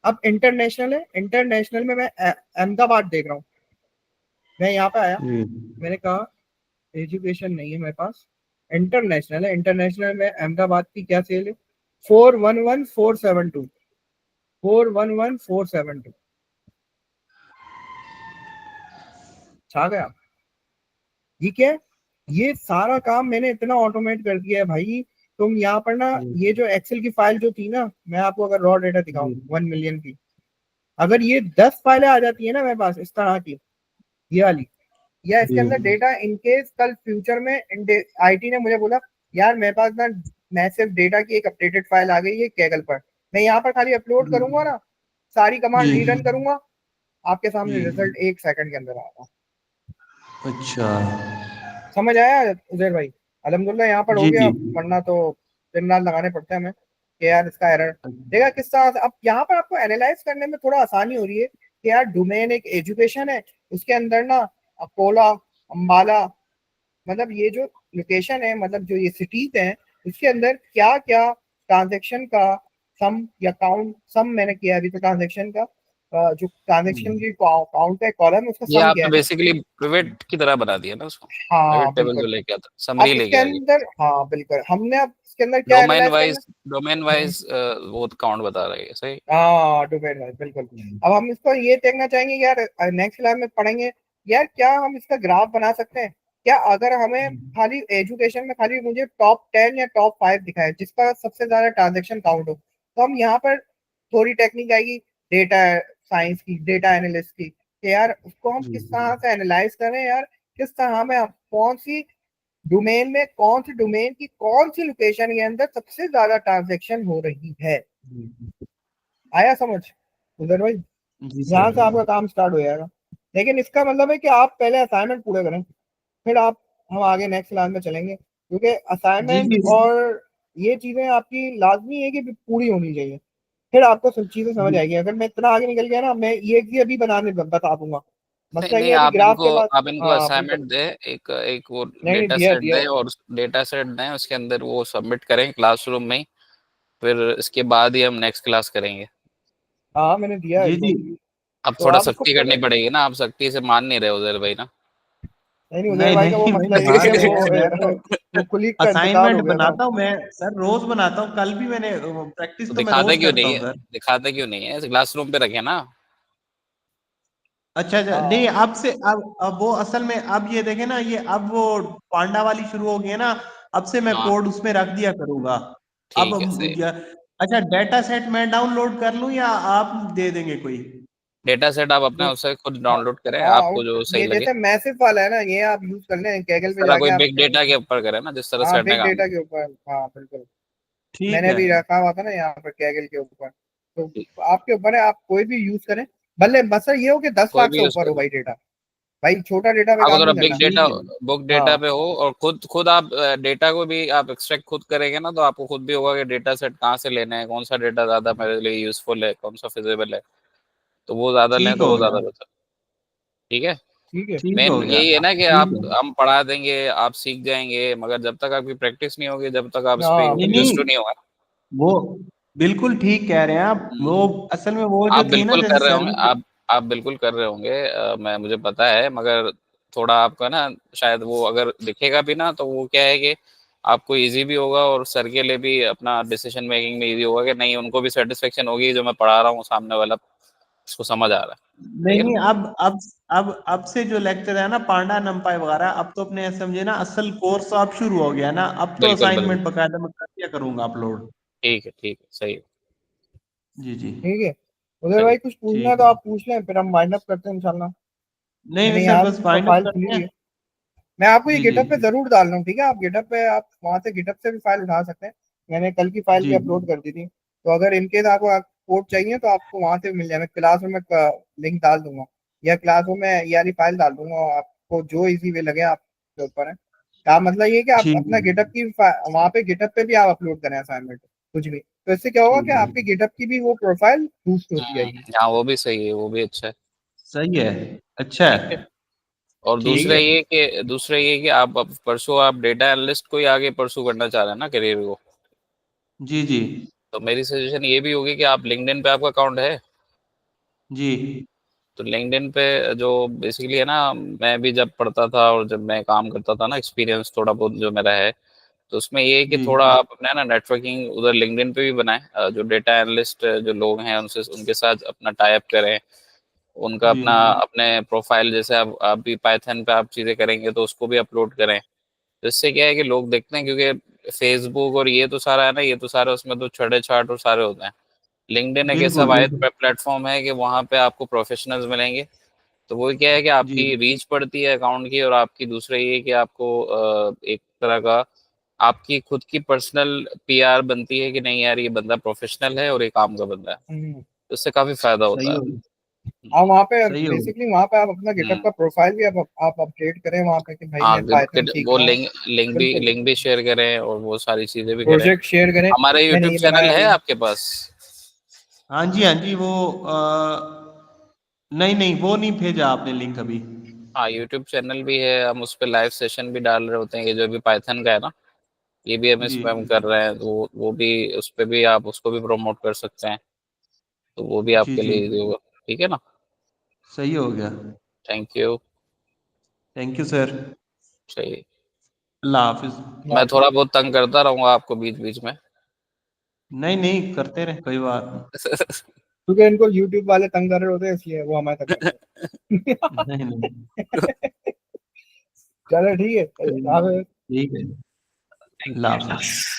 अब इंटरनेशनल है। इंटरनेशनल में मैं अहमदाबाद देख रहा हूँ। मैं यहाँ पे आया, जी मैंने कहा एजुकेशन नहीं है मेरे पास, इंटरनेशनल है। इंटरनेशनल में अहमदाबाद की क्या सेल है, 411472, 411472। छा गया। ठीक है, ये सारा काम मैंने इतना ऑटोमेट कर दिया है भाई। तुम यहाँ पर ना, ये जो एक्सेल की फाइल जो थी ना, मैं आपको अगर रॉ डेटा दिखाऊं जी 1 मिलियन की, अगर ये 10 फाइलें आ जाती है ना मेरे पास इस तरह की, ये वाली, या इसके जी अंदर डेटा इनकेस कल फ्यूचर में आईटी ने मुझे बोला यार मेरे पास ना मैसिव डेटा की एक अपडेटेड फाइल आ गई है कैगल पर, मैं यहाँ पर खाली अपलोड करूंगा ना, सारी कमांड जी रीरन करूंगा, आपके सामने जी। रिजल्ट 1 सेकंड के अंदर आएगा। अच्छा। समझ आया उजैर भाई? अल्हम्दुलिल्लाह यहाँ पर हो जी गया, जी। वरना तो दिन रात लगाने पड़ते हैं हमें कि यार इसका एरर देखा किस तरह से। अब यहाँ पर आपको एनालाइज करने में थोड़ा आसानी हो रही है कि यार डोमेन एक एजुकेशन है, उसके अंदर ना अकोला, अंबाला, मतलब ये जो लोकेशन है, मतलब जो ये सिटीज हैं, इसके अंदर क्या क्या ट्रांजेक्शन का सम या काउंट, सम मैंने किया अभी तो ट्रांजेक्शन का, जो ट्रांजेक्शन की काउंट का कॉलम है उसका ये सम क्या आपने है। बेसिकली पिवट की तरह बना दिया ना उसको, हाँ पिवट टेबल जो बिल्कुल। लेके आता, अब समरी इसके लेके आ गई। अंदर, हाँ बिल्कुल, हमने अब इसके अंदर क्या डोमेन एनालाइज करना वाइज, है? डोमेन हम्म, वाइज वो काउंट बता रही है, सही। हाँ डोमेन वाइज बिल्कुल। अब हम इसको ये देखना चाहेंगे कि यार नेक्स्ट क्लास में पढ़ेंगे यार, क्या हम इसका ग्राफ बना सकते हैं क्या? अगर हमें खाली एजुकेशन में खाली मुझे टॉप 10 या टॉप 5 दिखाए जिसका सबसे ज्यादा ट्रांजेक्शन काउंट हो, तो हम यहाँ पर थोड़ी टेक्निक आएगी डेटा साइंस की, डेटा एनालिस्ट की, कि यार उसको हम किस तरह से एनालाइज करें यार, किस तरह में कौन सी डोमेन में, कौन सी डोमेन की कौन सी लोकेशन के अंदर सबसे ज्यादा ट्रांजेक्शन हो रही है। आया समझ उधर भाई? जी यहाँ सर। से आपका काम स्टार्ट हो जाएगा। लेकिन इसका मतलब है कि आप पहले असाइनमेंट पूरे करें, फिर आप, हम आगे नेक्स्ट क्लास में चलेंगे, क्योंकि जी असाइनमेंट जी। और ये चीजें आपकी लाजमी है कि पूरी होनी चाहिए, फिर आपको सब चीजें समझ आएगी। अगर मैं इतना आगे निकल गया ना, मैं ये भी अभी बनाने बता दूंगा। नहीं मसला नहीं, ये है अभी ग्राफ के बाद। आप इनको हाँ बिल्कुल। असाइनमेंट दे, एक एक वो नहीं नहीं, डेटा दिया सेट दिया दें, और डेटा सेट दें, उसके अंदर वो सबमिट करें क्लासरूम में ही, फिर इसके बाद ही हम नेक्स्ट क्लास करेंगे। हाँ मैंने दिया है जी इसको। जी। अब तो थोड़ा आप इसको सख्ती पूरे, करनी पड़ेगी ना, आप सख्ती से मान नहीं रहे उधर भाई ना। नहीं नहीं, उदय नहीं भाई का वो नहीं, मसला मैंने ये है, मान वो लिया है। मैं तो वो कुलीग का इंतकाल असाइनमेंट हो गया था। बनाता हूँ मैं सर, रोज बनाता हूँ। कल भी मैंने प्रैक्टिस तो तो मैं दिखाते रोज क्यों करता नहीं हूँ है, सर। दिखाते क्यों नहीं है, क्लासरूम पे रखे ना। अच्छा अच्छा, नहीं हाँ अब से, अब वो असल में अब ये देखे ना, ये अब वो पांडा वाली शुरू हो गई है ना, अब से मैं हाँ कोड उसमें रख दिया करूंगा। अब ठीक है, सही। अच्छा, डेटा सेट मैं डाउनलोड कर लूं या आप दे देंगे कोई? डेटा सेट आप अपने तो उससे खुद हाँ डाउनलोड करें, हाँ, आपको जो सही ये लगे। जैसे मैसिव वाला है ना, ये आप यूज कर लें कैगल इस पे तरह जाके कोई आप। बिग डेटा के ऊपर करें ना, जिस तरह हाँ सर ने बिग काम डेटा किया। के ऊपर, हाँ बिल्कुल। ठीक मैंने है। भी रखा हुआ था ना यहाँ पर कैगल के ऊपर, तो आपके ऊपर है, आप कोई भी यूज करें, भले मसला ये हो कि दस कोई लाख भी से यूज ऊपर हो करें, भाई डेटा, भाई छोटा डेटा पे आपको काम थोड़ा नहीं बिग करना। डेटा, ठीक है। बुक डेटा हाँ पे हो, और खुद खुद आप डेटा को भी आप एक्सट्रैक्ट खुद करेंगे ना, तो आपको खुद भी होगा कि डेटा सेट कहाँ से लेना है, कौन सा डेटा ज्यादा मेरे लिए यूजफुल है, कौन सा फिजिबल है, तो वो ज्यादा लें ठीक तो हो वो गया। ज्यादा बेहतर। ठीक है। ठीक है। ठीक हो मेन गया। यही है ना कि ठीक आप, है। हम पढ़ा देंगे, आप सीख जाएंगे, मगर जब तक आपकी प्रैक्टिस नहीं होगी, जब तक आप इस पे हाँ नहीं यूज बिल्कुल। टू नहीं, नहीं होगा। वो बिल्कुल ठीक कह रहे हैं आप। वो हम्म, असल में वो जो आप थी ना, बिल्कुल जैसे कर रहे होंगे, सर्विस। आप बिल्कुल कर रहे होंगे, मैं मुझे पता है, मगर थोड़ा आपका ना, शायद वो अगर दिखेगा भी ना, तो वो क्या है कि आपको इजी भी होगा, और सर के लिए भी अपना डिसीजन मेकिंग में इजी होगा, कि नहीं उनको भी सेटिस्फेक्शन होगी जो मैं पढ़ा रहा हूँ, सामने वाला उसको समझ आ रहा है। नहीं ठीक है ना। नहीं, अब से जो लेक्चर है ना, पांडा नंपाई वगैरह, अब तो अपने समझे ना, असल कोर्स तो अब शुरू हो गया ना, अब तो बिल्कुल बिल्कुल। असाइनमेंट बकायदा मैं कर दिया करूंगा अपलोड। ठीक है, सही है। जी जी। ठीक है उदय चलिए। भाई, कुछ पूछना है ठीक तो है। आप पूछ लें, फिर हम वाइंड अप करते हैं इंशाल्लाह। नहीं नहीं मैंने सर, यहाँ बस तो फाइंड अप फाइल खुली करते हुई हैं। है, मैं आपको ये जी जी गिटअप पे जरूर डाल रहा हूँ। ठीक है, आप गिटअप पे, आप वहां से गिटअप से भी फाइल उठा सकते हैं, मैंने कल की फाइल भी जी अपलोड कर दी थी। तो अगर इनकेस आपको कोड चाहिए तो आपको वहां से मिल जाए, मैं क्लास में लिंक डाल दूंगा, या क्लास में ये वाली फाइल डाल दूंगा, आपको जो इजी वे लगे आपके ऊपर है। का मतलब ये है कि आप ठीक अपना है। गिटअप की वहां पे गिटअप पे भी आप अपलोड करें असाइनमेंट कुछ भी, तो इससे क्या होगा कि ठीक है। आपकी गिटअप की भी वो प्रोफाइल बूस्ट होती जाएगी। हाँ वो भी सही है, वो भी अच्छा है। सही है। अच्छा ठीक है। है। और ठीक है। दूसरा ये कि आप अब परसों आप डेटा एनालिस्ट को ही आगे परसू करना चाह रहे हैं ना करियर को, जी जी। तो मेरी सजेशन ये भी होगी कि आप लिंक्डइन पे, आपका अकाउंट है, जी तो लिंक्डइन पे जो बेसिकली है ना, मैं भी जब पढ़ता था और जब मैं काम करता था ना, एक्सपीरियंस थोड़ा बहुत जो मेरा है, तो उसमें ये है कि जी। थोड़ा आप अपना ना नेटवर्किंग उधर लिंक्डइन पे भी बनाएं, जो डेटा एनालिस्ट जो लोग हैं उनसे, उनके साथ अपना टाई अप करें, उनका जी अपना अपने प्रोफाइल, जैसे आप भी पाइथन पे आप चीजें करेंगे तो उसको भी अपलोड करें। तो इससे क्या है कि लोग देखते हैं, क्योंकि फेसबुक और ये तो सारा है ना, ये तो सारे उसमें तो छड़े छाट और सारे होते हैं। लिंक्डइन एक ऐसा बिल्कुल वाइड बिल्कुल प्लेटफॉर्म है कि वहां पे आपको प्रोफेशनल्स मिलेंगे। तो वो क्या है कि जी आपकी रीच बढ़ती है अकाउंट की, और आपकी दूसरा ये कि आपको एक तरह का आपकी खुद की पर्सनल पीआर बनती है कि नहीं यार ये बंदा प्रोफेशनल है और ये काम का बंदा है। हम्म। तो इससे काफी फायदा सही होता है। हो गया और वहाँ पे सही हो गया बेसिकली वहाँ पे आप अपना गिटहब हम्म। का प्रोफाइल भी आप अपडेट करें वहाँ पे कि भाई हाँ, मैं पाइथन सीख वो रहा हूँ। बिल्कुल लिंक भी शेयर करें और वो सारी चीजें भी करें। प्रोजेक्ट शेयर करें, हमारे मैंने यूट्यूब ये चैनल बनाया है अभी। आपके पास? हाँ जी वो नहीं नहीं वो नहीं भेजा आपने लिंक अभी। हाँ, यूट्यूब चैनल भी है, हम उस पर लाइव सेशन भी डाल रहे होते हैं, ये जो भी पाइथन का है ना, ये भी हम जी इसमें हम कर रहे हैं, तो वो भी उस पे भी आप उसको भी प्रमोट कर सकते हैं, तो वो भी जी आपके जी लिए easy होगा। ठीक है ना? सही हो गया thank you. Thank you sir चाहिए। अल्लाह हाफिज। मैं वाह। थोड़ा बहुत तंग करता रहूंगा आपको बीच बीच में। नहीं नहीं करते रहे कोई बात नहीं। क्योंकि इनको यूट्यूब वाले तंग कर रहे होते हैं इसलिए वो हमारे तंग करते नहीं नहीं हैं। चलो ठीक है। ठीक है आप ठीक है थैंक अल्लाह यू। हाफिज।